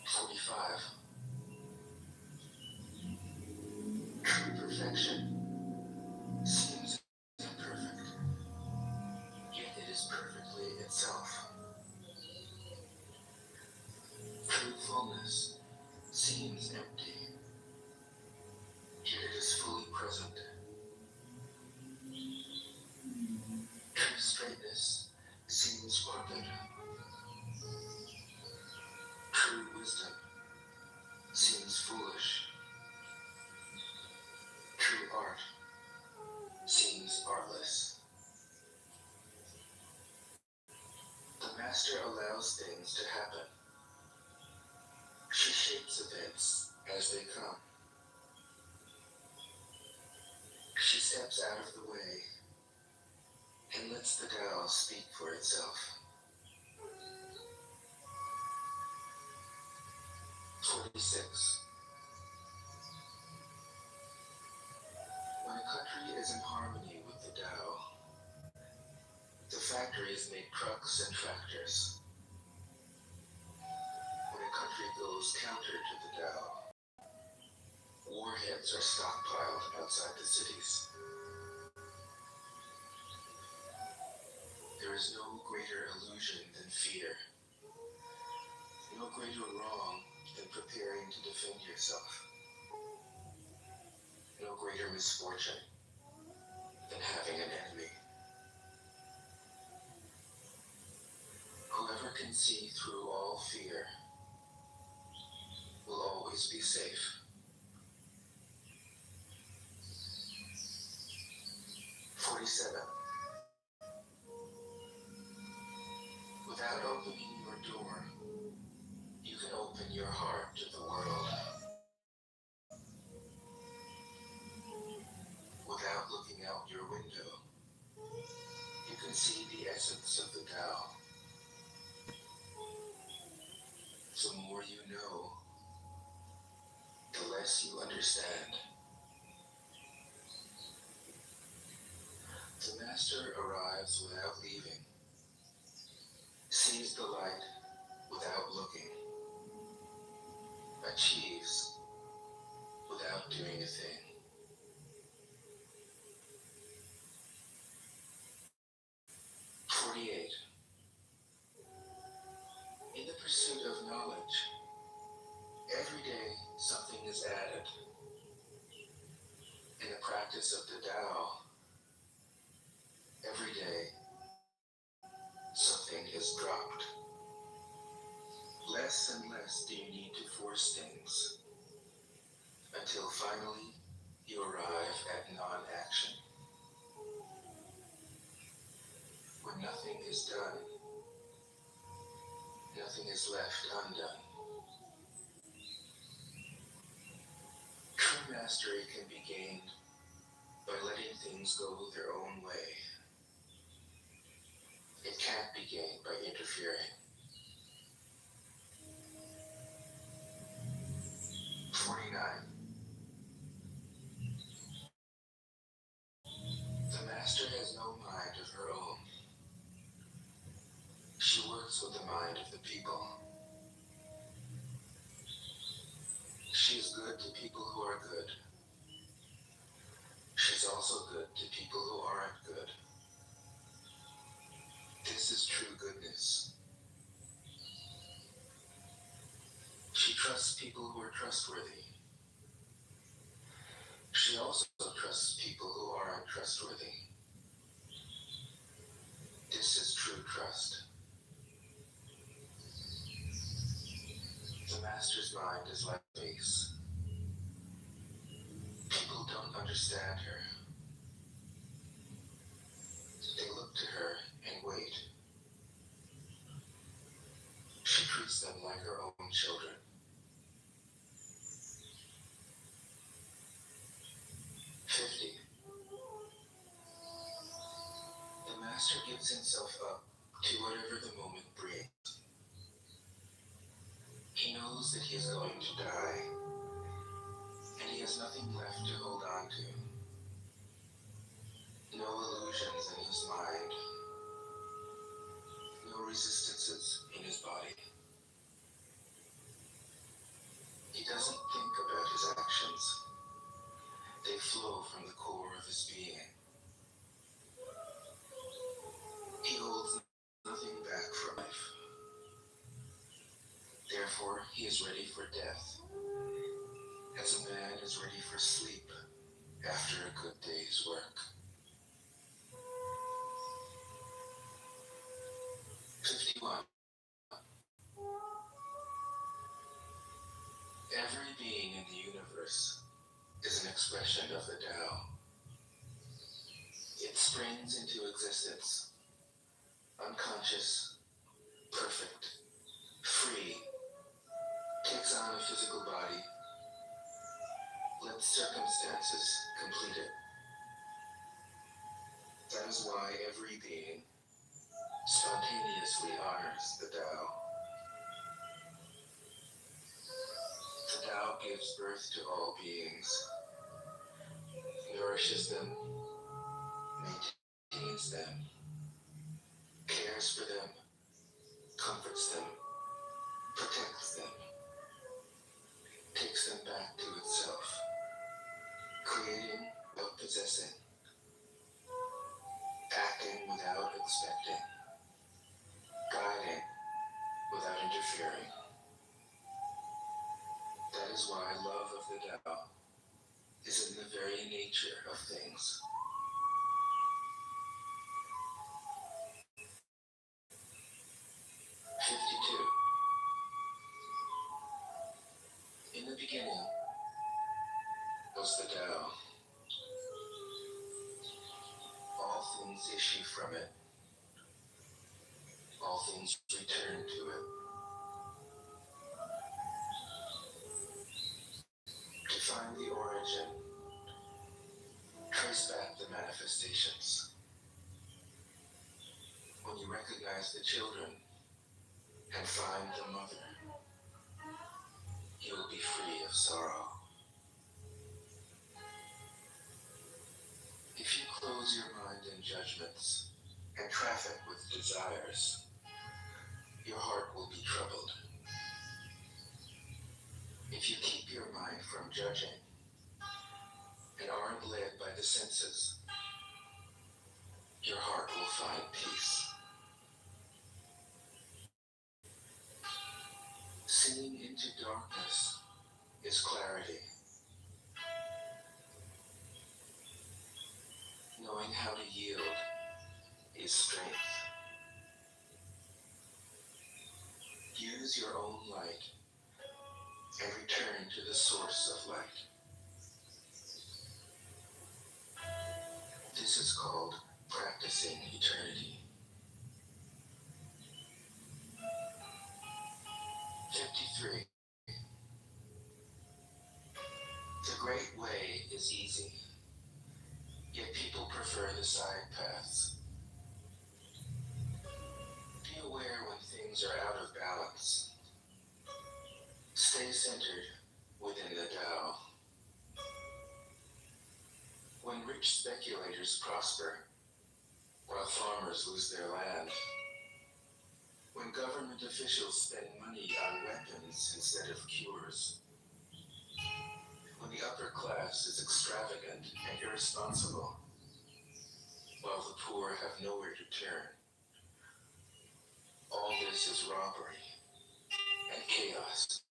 45. True perfection seems imperfect, yet it is perfectly itself. True fullness seems empty, yet it is fully present. True straightness seems crooked. True wisdom seems foolish. True art seems artless. The master allows things to happen. She shapes events as they come. She steps out of the way and lets the Tao speak for itself. 46. When a country is in harmony with the Tao, the factories make trucks and tractors. When a country goes counter to the Tao, warheads are stockpiled outside the cities. There is no greater illusion than fear, no greater wrong than preparing to defend yourself, no greater misfortune than having an enemy. Whoever can see through all fear will always be safe. 47. Without opening your door, you can open your heart to the world. Without looking out your window, you can see the essence of the Tao. The more you know, the less you understand. The master arrives without leaving, sees the light without looking, achieves without doing a thing. 48. In the pursuit of knowledge, every day something is added. In the practice of the Tao, every day something is dropped. Less and less do you need to force things, until finally you arrive at non-action. When nothing is done, nothing is left undone. True mastery can be gained by letting things go their own way. It can't be gained by interfering. 49. The master has no mind of her own. She works with the mind of the people. She is good to people who are good. She's also good to people who aren't good. This is true goodness. She trusts people who are trustworthy. She also trusts people who aren't trustworthy. This is true trust. The master's mind is like space. People don't understand her. They look to her and wait. She treats them like her own children. 50. The master gives himself up to whatever the moment brings. He knows that he is going to die, and he has nothing left to hold on to. No illusions in his mind. No resistances in his body. He doesn't think about his actions. They flow from the core of his being. He holds nothing back from life. Therefore, he is ready for death, as a man is ready for sleep after a good day's work. 51. Every being in the universe is an expression of the Tao. It springs into existence, unconscious, perfect, free, takes on a physical body, lets circumstances complete it. That is why every being spontaneously honors the Tao. The Tao gives birth to all beings, nourishes them, maintains them, cares for them, comforts them, protects them, takes them back to itself, creating without possessing, acting without expecting, guiding without interfering. That is why love of the Tao is in the very nature of things. 52. In the beginning was the Tao. All things issue from it. All things return to it. To find the origin, trace back the manifestations. When you recognize the children and find the mother, you will be free of sorrow. If you close your mind in judgments and traffic with desires, your heart will be troubled. If you keep your mind from judging and aren't led by the senses, your heart will find peace. Seeing into darkness is clarity. Knowing how to yield is strength. Use your own light and return to the source of light. This is called practicing eternity. 53. The great way is easy, yet people prefer the side paths. centered within the Tao. When rich speculators prosper, while farmers lose their land, when government officials spend money on weapons instead of cures, when the upper class is extravagant and irresponsible, while the poor have nowhere to turn, all this is robbery and chaos.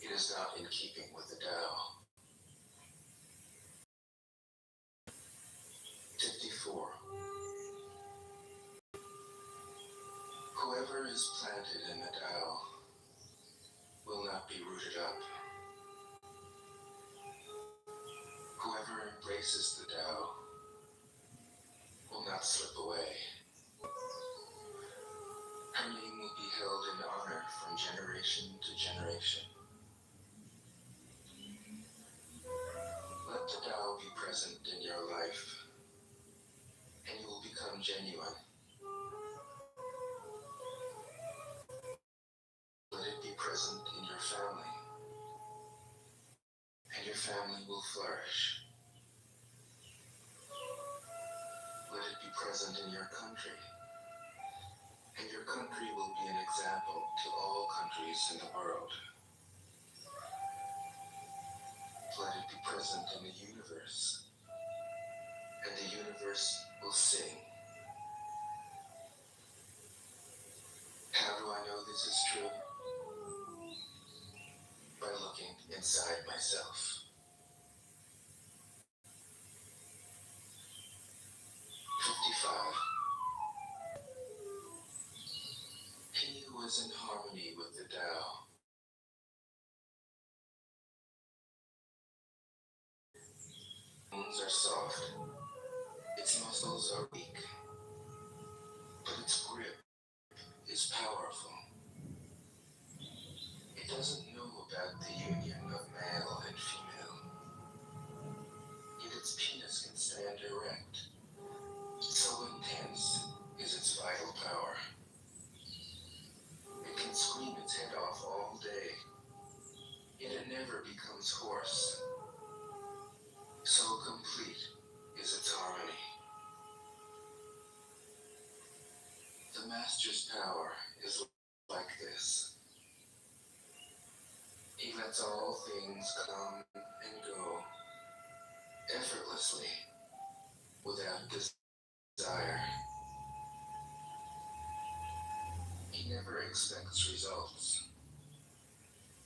It is not in keeping with the Tao. 54. Whoever is planted in the Tao will not be rooted up. Whoever embraces the Tao will not slip away. Her name will be held in honor from generation to generation. Let the Tao be present in your life, and you will become genuine. Let it be present in your family, and your family will flourish. Let it be present in your country, and your country will be an example to all countries in the world. Let it be present in the universe, and the universe will sing. How do I know this is true? By looking inside myself. 55. He who is in harmony with the Tao bones are soft, its muscles are weak, but its grip is powerful. It doesn't know about the union of male and female, yet its penis can stand erect. So intense is its vital power. It can scream its head off all day, yet it never becomes hoarse. So complete is its harmony. The Master's power is like this. He lets all things come and go effortlessly, without desire. He never expects results.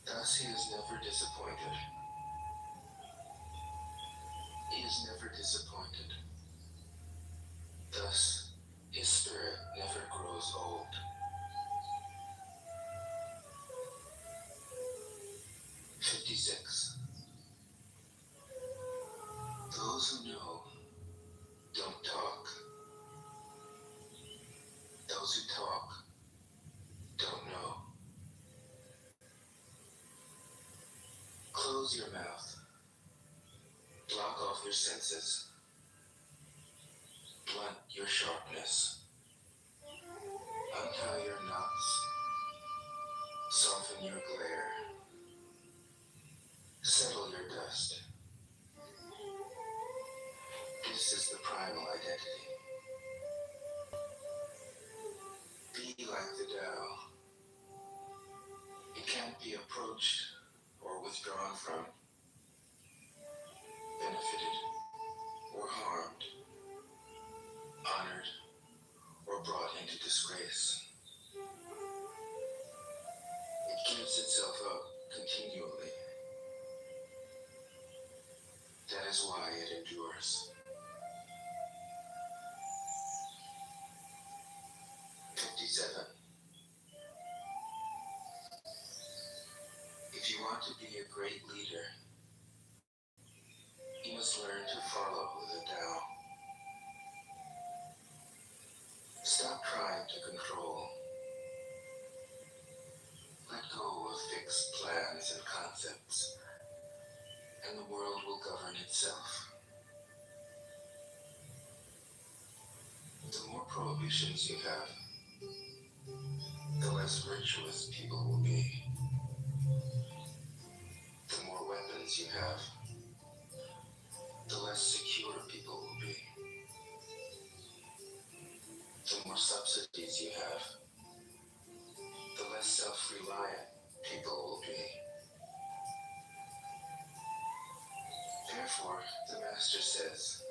Thus he is never disappointed. He is never disappointed. Thus his spirit never grows old. 56. Those who know don't talk. Those who talk don't know. Close your mouth. Block off your senses. Blunt your sharpness. Untie your knots. Soften your glare. Settle your dust. This is the primal identity. Be like the Tao. It can't be approached or withdrawn from, benefited or harmed, honored or brought into disgrace. It gives itself up continually. That is why it endures. 57. If you want to be a great leader, you must learn to follow the Tao. Stop trying to control. Let go of fixed plans and concepts, and the world will govern itself. The more prohibitions you have, the less less virtuous people will be. The more weapons you have, the less secure people will be. The more subsidies you have, the less self-reliant people will be. Therefore, the Master says,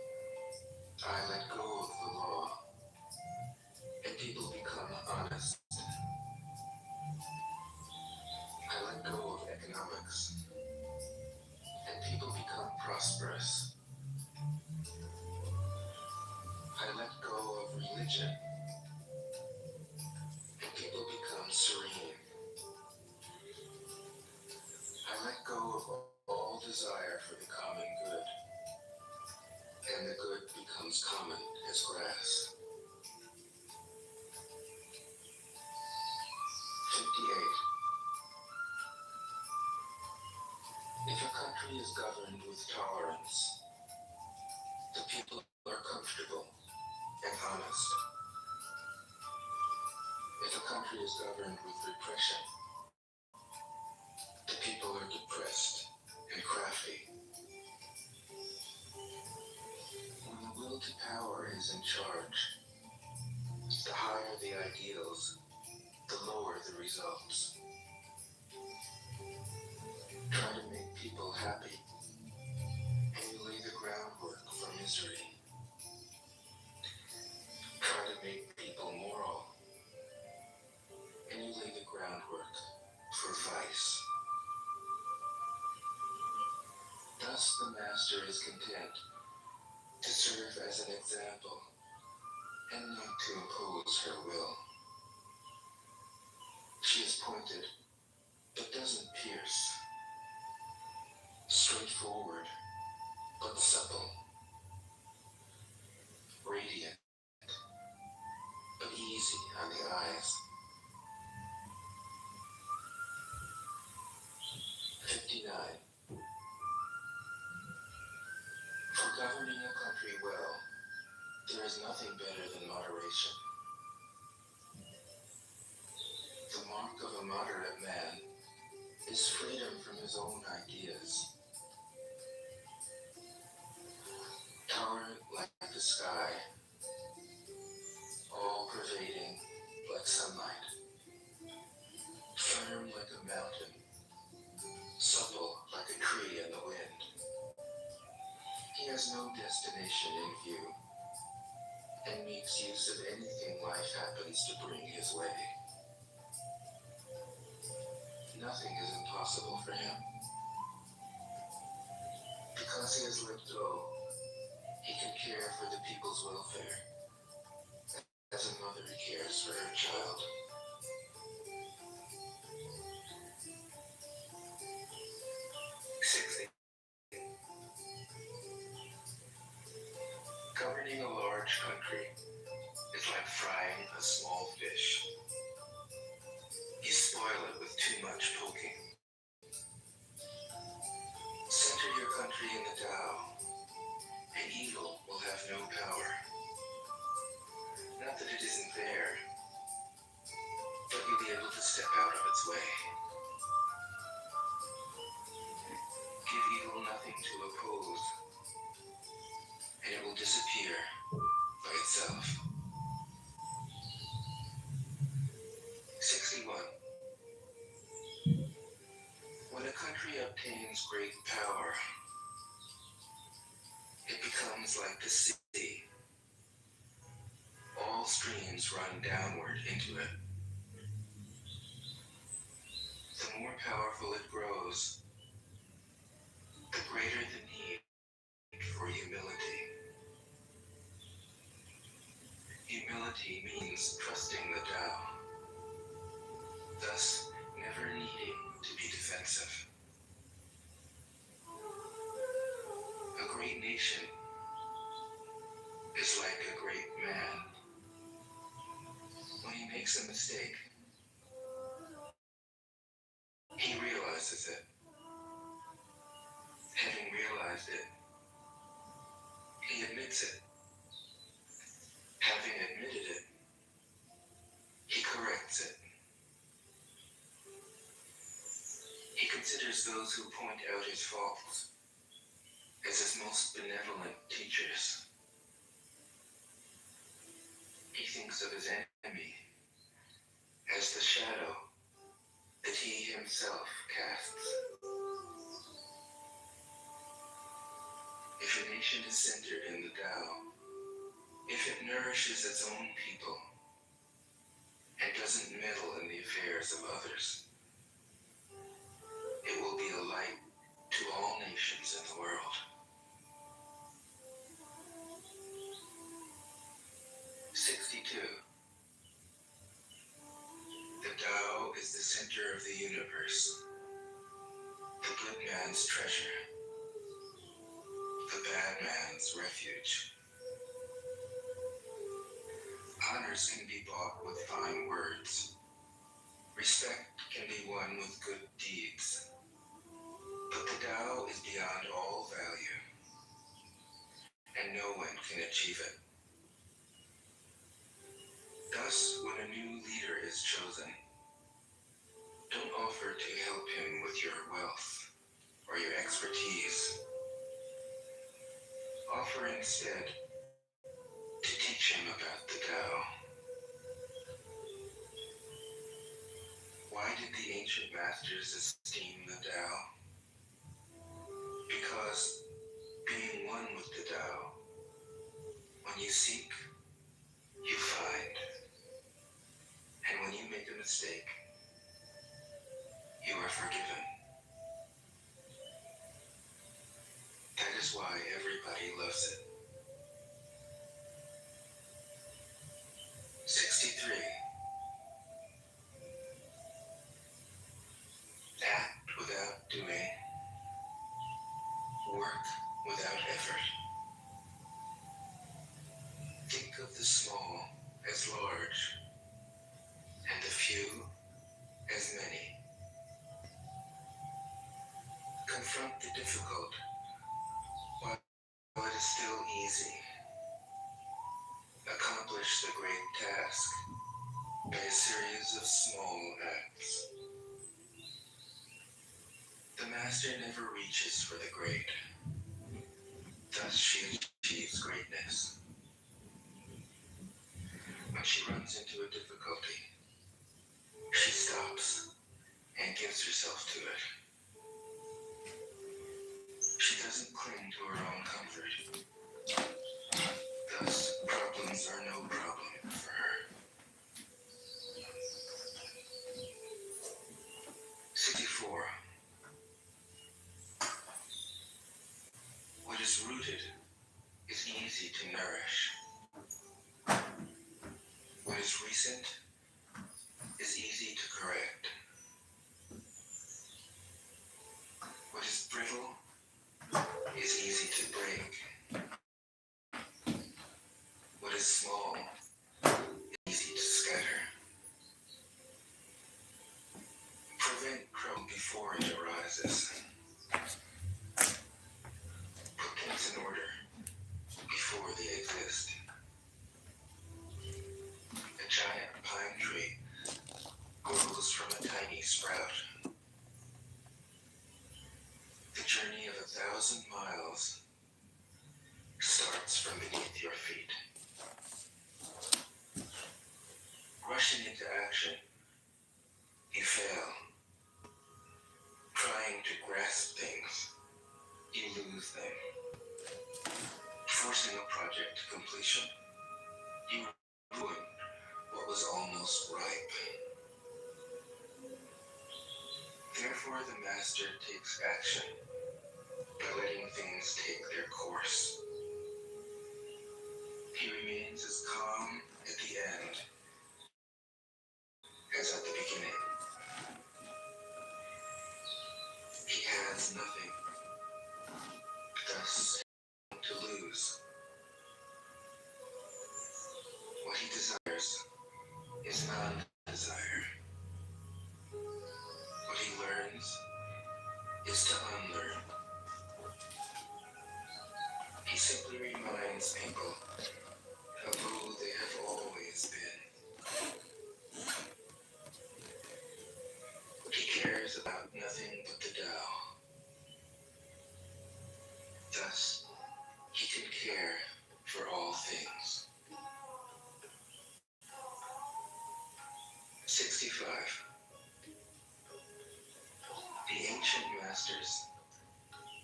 I let go of the law, and people become honest. I let go of economics, and people become prosperous. I let go of religion, and people become serene. I let go of all desire for the common good, and the good becomes common as grass. 58. If a country is governed with tolerance, the people are comfortable and honest. If a country is governed with repression, the people are depressed and crafty. When the will to power is in charge, the higher the ideals, the lower the results. Try to make people happy, and you lay the groundwork for misery. Try to make people moral, and you lay the groundwork for vice. Thus the Master is content to serve as an example and not to impose her will. She is pointed, but doesn't pierce. Straightforward, but supple. Radiant, but easy on the eyes. 59. For governing a country well, there is nothing better than moderation. The mark of a moderate man is freedom from his own ideas. Tolerant like the sky, all-pervading like sunlight, firm like a mountain, supple like a tree in the wind. He has no destination in view, and makes use of anything life happens to bring his way. Nothing is impossible for him. Because he has let go, he can care for the people's welfare, as a mother cares for her child. 60. Governing a large country is like frying a small fish. You spoil it with too much poking. Center your country in the Tao, and evil will have no power. Not that it isn't there, but you'll be able to step out of its way. Give evil nothing to oppose, and it will disappear by itself. 61. When a country obtains great power, it becomes like the sea. All streams run downward into it. The more powerful it grows, the greater the need for humility. Humility means trusting the Tao, thus never needing to be defensive. A great nation is like a great man. When he makes a mistake, he realizes it. Having realized it, he admits it. Having admitted it, he corrects it. considers those who point out his faults as his most benevolent teachers. He thinks of his enemy as the shadow that he himself casts. If a nation is centered in the Tao, if it nourishes its own people and doesn't meddle in the affairs of others, it will be a light to all nations in the world. 62. The Tao is the center of the universe, the good man's treasure, the bad man's refuge. Honors can be bought with fine words. Respect can be won with good deeds. But the Tao is beyond all value, and no one can achieve it. Thus, when a new leader is chosen, don't offer to help him with your wealth or your expertise. Offer instead to teach him about the Tao. Why did the ancient masters esteem the Tao? Because being one with the Tao, when you seek, you find. And when you make a mistake, you are forgiven. That is why everybody loves it. 63. Act without doing. Work without effort. Think of the small as large, and the few as many. Confront the difficult while it is still easy. Accomplish the great task by a series of small acts. The master never reaches for the great. Thus she achieves greatness. When she runs into a difficulty, she stops and gives herself to it. She doesn't cling to her own comfort. Thus, problems are no problem for her. 64. What is rooted is easy to nourish. What is recent is easy to correct. What is brittle is easy to break. What is small is easy to scatter. Prevent trouble before it arises. Put things in order before they exist. A giant pine tree grows from a tiny sprout. The journey of 1,000 miles starts from beneath your feet. Rushing into action, you fail. Trying to grasp things, you lose them. Forcing a project to completion, you ruin what was almost ripe. Therefore, the master takes action by letting things take their course. He remains as calm at the end as at the beginning. He has nothing, thus to lose. What he desires is non-desire. What he learns is to unlearn. He simply reminds people of who they have always been. 65. The ancient masters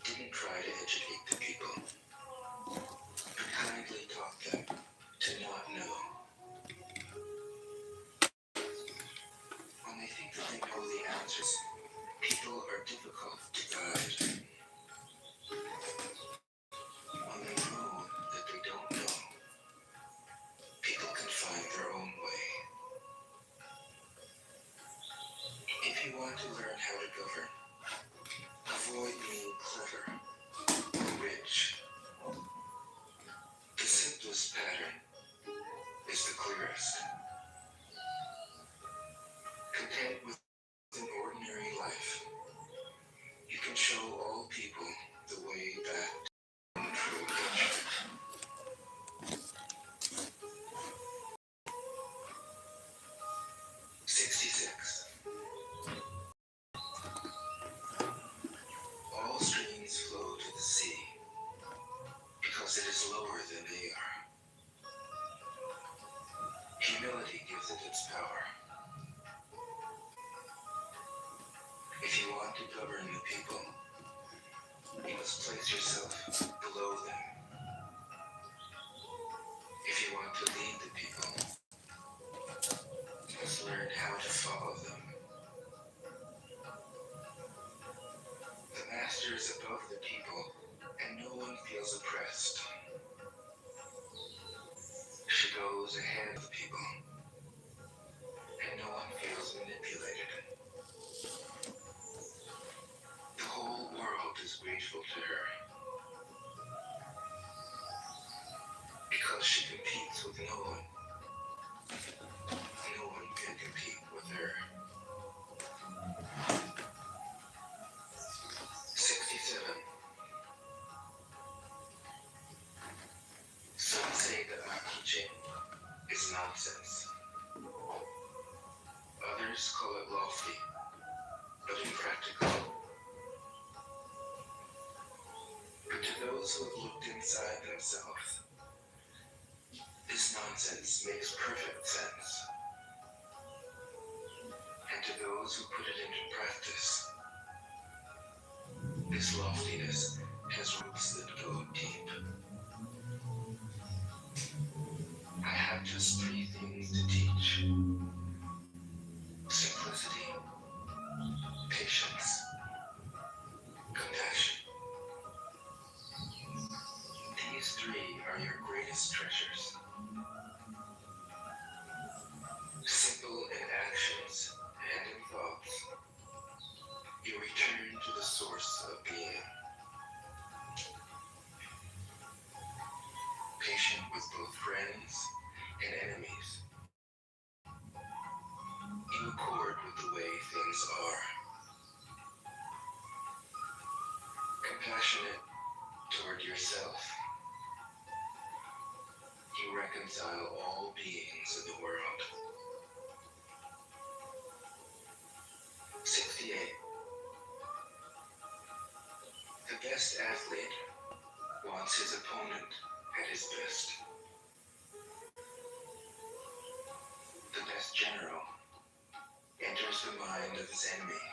didn't try to educate the people, but kindly taught them to not know. When they think that they know the answers, people are difficult to guide. When they know that they don't know, people can find their own way. If you want to learn how to govern, avoid being clever or rich. The simplest pattern is the clearest. Content with an ordinary life, you can show all people the way back to true nature. 66. All streams flow to the sea because it is lower than they are. Humility gives it its power. If you want to govern the people, you must place yourself below them. If you want to lead the people, you must learn how to follow them. The master is above the people, and no one feels oppressed. She goes ahead of the people, and no one feels manipulated. The whole world is grateful to her because she competes with no one. No one can compete with her. 67. Some say that our teaching is nonsense. Others call it lofty, but impractical. But to those who have looked inside themselves, this nonsense makes perfect sense. And to those who put it into practice, this loftiness has roots that go deep. I have just 3 things to teach: simplicity, patience, compassion. These 3 are your greatest treasures. Simple in actions and in thoughts, you return to the source of being. Patient with both friends and enemies. You accord with the way things are. Compassionate toward yourself. You reconcile all beings in the world. 68. The best athlete wants his opponent at his best. The best general enters the mind of his enemy.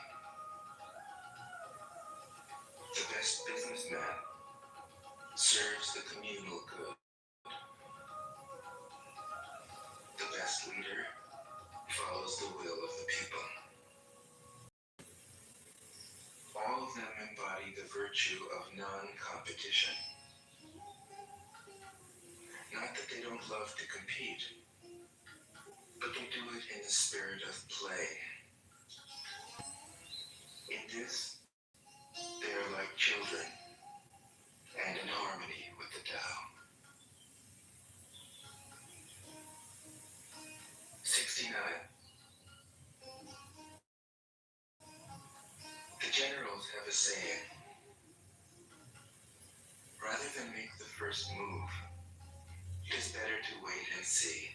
The best businessman serves the communal good. The best leader follows the will of the people. All of them embody the virtue of non-competition. Not that they don't love to compete, but they do it in the spirit of play. In this, they are like children and in harmony with the Tao. 69. The generals have a saying: rather than make the first move, it is better to wait and see.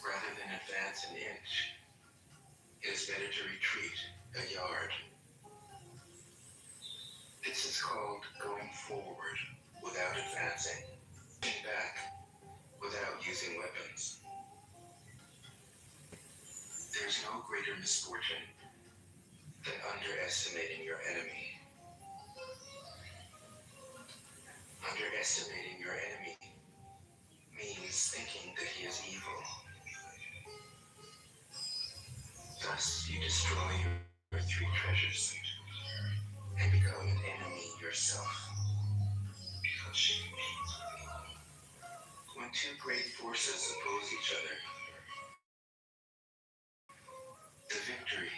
Rather than advance an inch, it is better to retreat a yard. This is called going forward without advancing, pushing back without using weapons. There's no greater misfortune than underestimating your enemy. Underestimating your enemy means thinking that he is evil. Thus, you destroy your three treasures and become an enemy yourself. When two great forces oppose each other, the victory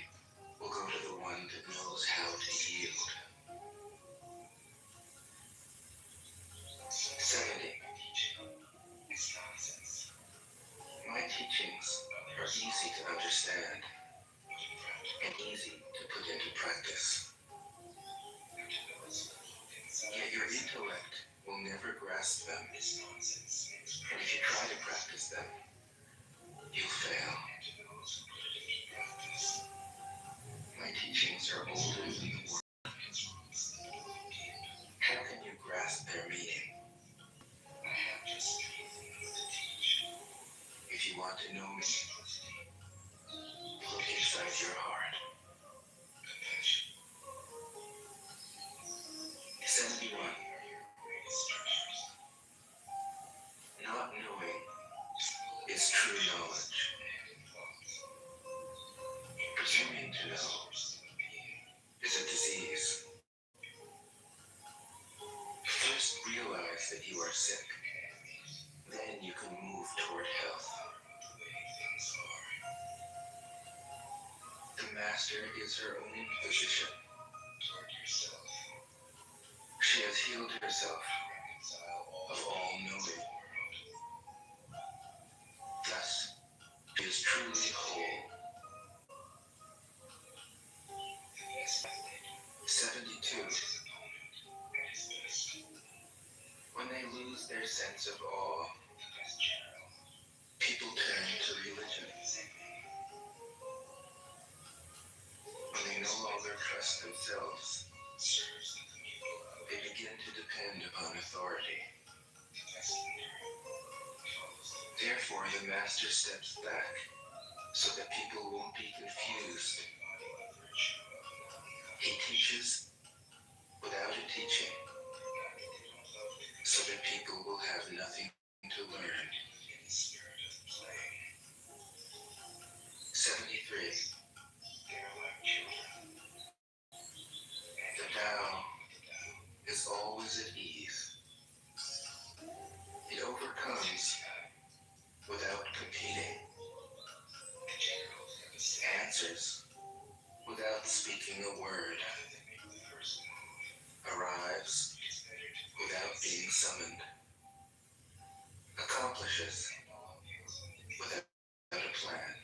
will go to the one that knows how to yield. 70. My teachings are easy to understand and easy to put into practice. Yet your intellect will never grasp them. And if you try to practice them, you'll fail. My teachings are older than the world. How can you grasp their meaning? If you want to know me, look inside your heart. 71. Not knowing is true knowledge. Presuming to know is a disease. First realize that you are sick. Then you can move toward health. The master is her own physician. She has healed herself of all knowing. Thus, she is truly whole. 72. When they lose their sense of awe, people turn to religion. When they no longer trust themselves, they begin to depend upon authority. Therefore, the master steps back so that people won't be confused. He teaches without a teaching, so that people will have nothing to learn. 73. The Tao is always at ease. It overcomes without competing, answers without speaking a word, arrives without being summoned, accomplishes without a plan.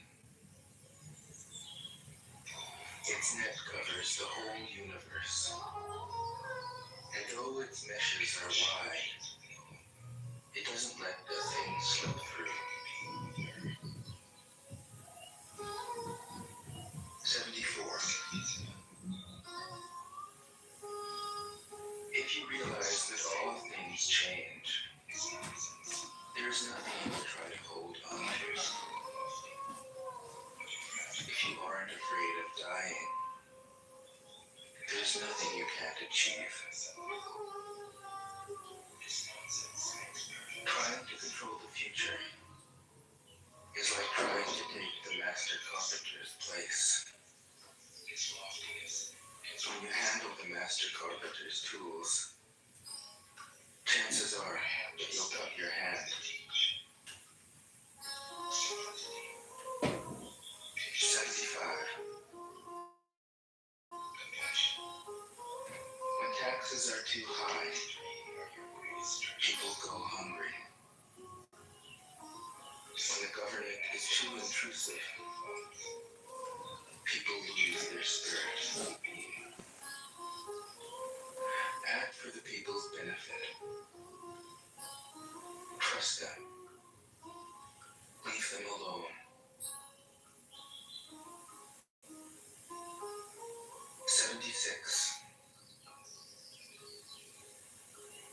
Its net covers the whole universe, and though its meshes are wide, it doesn't let the thing slip through. 74. If you realize that all things change, there is nothing you can try to hold on to. If you aren't afraid of dying, there's nothing you can't achieve. Trying to control the future is like trying to take the master carpenter's place. When you handle the master carpenter's tools, chances are that you'll cut your hand. 75. When taxes are too high, people go hungry. When the government is too intrusive, people lose their spirit. Act for the people's benefit. Trust them. Leave them alone. 76.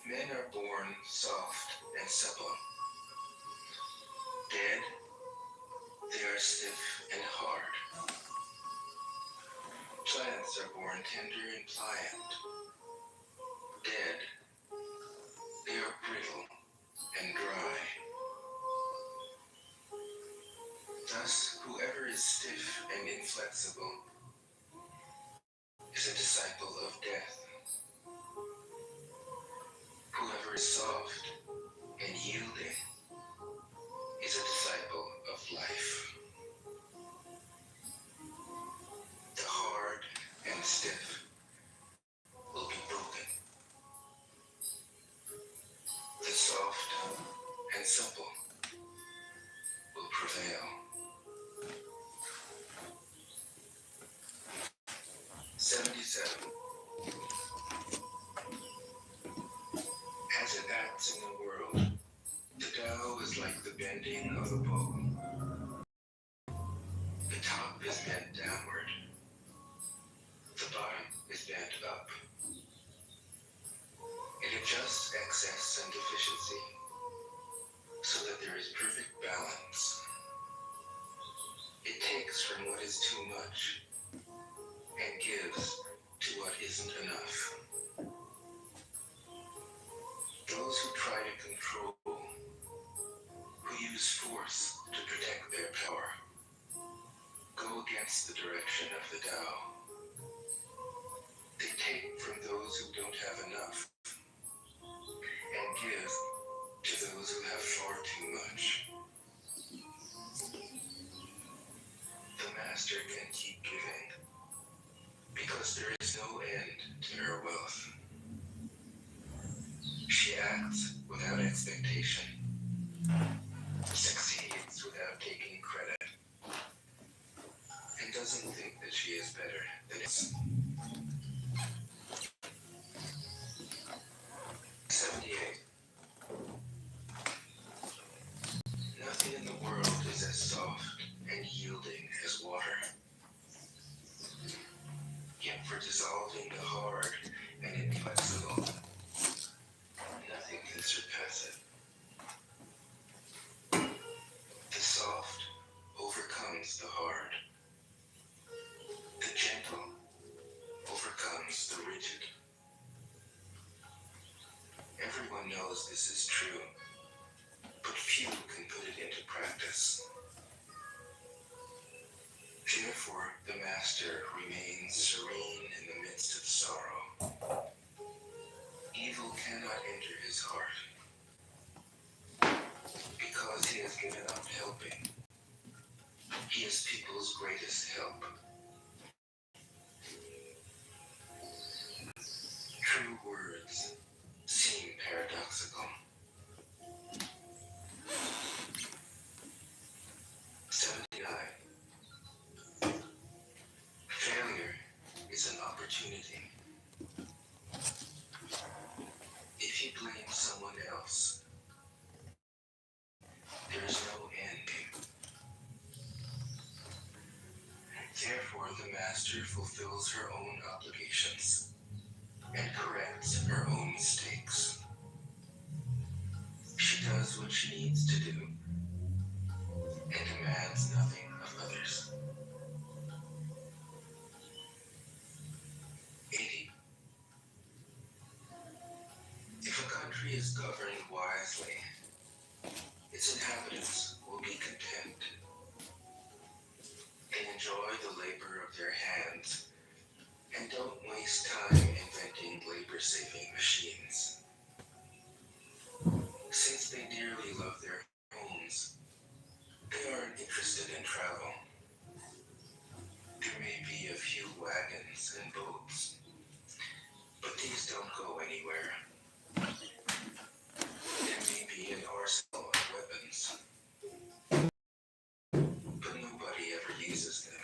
Men are born soft and supple. Dead, they are stiff and hard. Plants are born tender and pliant. Dead, they are brittle and dry. Thus, whoever is stiff and inflexible is a disciple of death. Whoever is soft and yielding is a disciple of life. The hard and stiff will be broken. The soft and supple will prevail. 77. As it acts in the world, the Tao is like the bending of a bow. The top is bent downward. The bottom is bent up. It adjusts excess and deficiency so that there is perfect balance. It takes from what is too much and gives to what isn't enough. Those who try to control, who use force to protect their power, go against the direction of the Tao. They take from those who don't have enough and give to those who have far too much. The master can keep giving because there is no end to her wealth. She acts without expectation, succeeds without taking credit, and doesn't think that she is better than us. 78. Nothing in the world is as soft and yielding as water. Yet for dissolving the hard and inflexible, nothing can surpass it. The soft overcomes the hard. The gentle overcomes the rigid. Everyone knows this is true, but few can put it into practice. Therefore, the master remains serene in the midst of sorrow. Evil cannot enter his heart because he has given up helping. He is people's greatest help. True words seem paradoxical. 79. Failure is an opportunity. If you blame someone else, there is no end. Therefore, the master fulfills her own obligations and corrects her own mistakes. She does what she needs to do and demands nothing of others. 80. If a country is governed wisely, its inhabitants will be content. They enjoy the labor of their hands and don't waste time inventing labor-saving machines. Since they dearly love their homes, they aren't interested in travel. There may be a few wagons and boats, but these don't go anywhere. There may be an arsenal of weapons, but nobody ever uses them.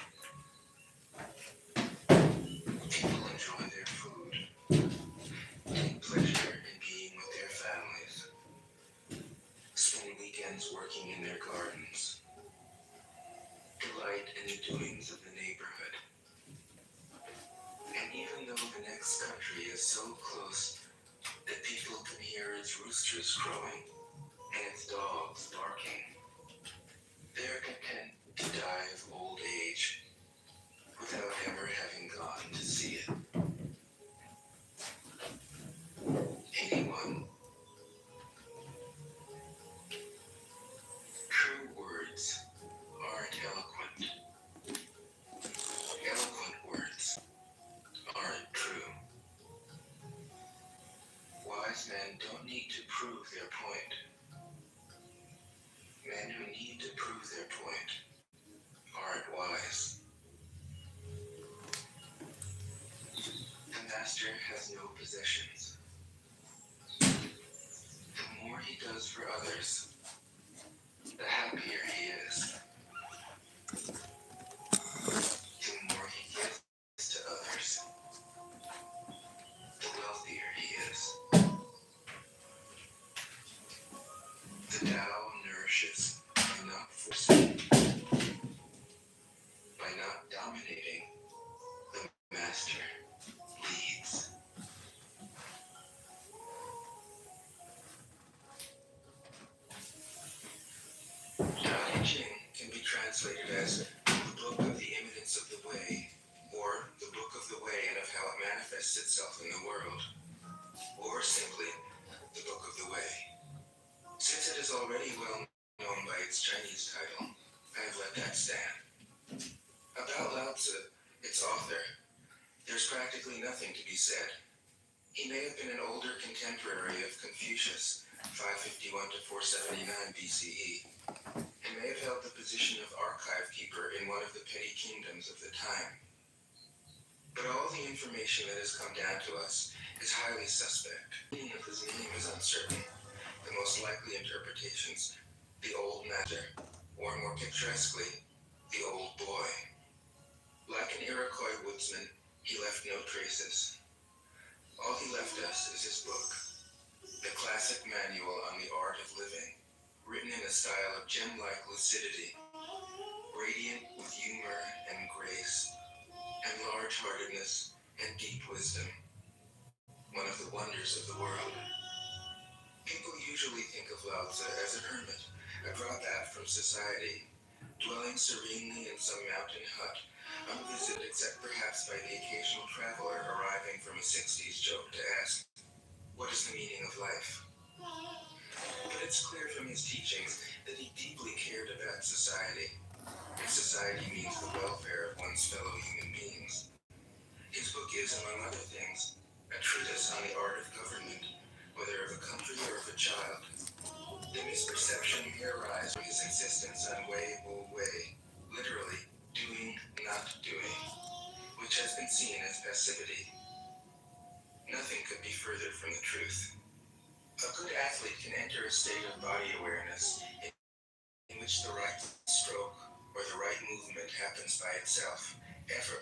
People enjoy their food, take pleasure in being with their families, spend weekends working in their gardens, delight in the doings of the neighborhood. And even though the next country is so close that people can hear its roosters crowing and its dogs barking, they are content to die possessions. The more he does for others, the happier he is. The more he gives to others, the wealthier he is. The Tao nourishes by not forcing, by not dominating. The master leads. Tao Te Ching can be translated as the book of the immanence of the way, or the book of the way and of how it manifests itself in the world, or simply the book of the way. Since it is already well known by its Chinese title, I have let that stand. About Lao Tzu, its author, there's practically nothing to be said. He may have been an older contemporary of Confucius, 551 to 479 BCE, and may have held the position of archive keeper in one of the petty kingdoms of the time. But all the information that has come down to us is highly suspect. The meaning of his name is uncertain. The most likely interpretations, the old master, or more picturesquely, the old boy. Like an Iroquois woodsman, he left no traces. All he left us is his book, the classic manual on the art of living, written in a style of gem-like lucidity, radiant with humor and grace, and large-heartedness and deep wisdom, one of the wonders of the world. People usually think of Lao Tzu as a hermit, a dropout from society, dwelling serenely in some mountain hut, unvisited except perhaps by the occasional traveler arriving from a 60s joke to ask, what is the meaning of life? But it's clear from his teachings that he deeply cared about society. And society means the welfare of one's fellow human beings. His book is, among other things, a treatise on the art of government, whether of a country or of a child. The misperception may arise from his insistence on wei wu wei, literally doing, not doing, which has been seen as passivity. Nothing could be further from the truth. A good athlete can enter a state of body awareness in which the right stroke or the right movement happens by itself, effortlessly.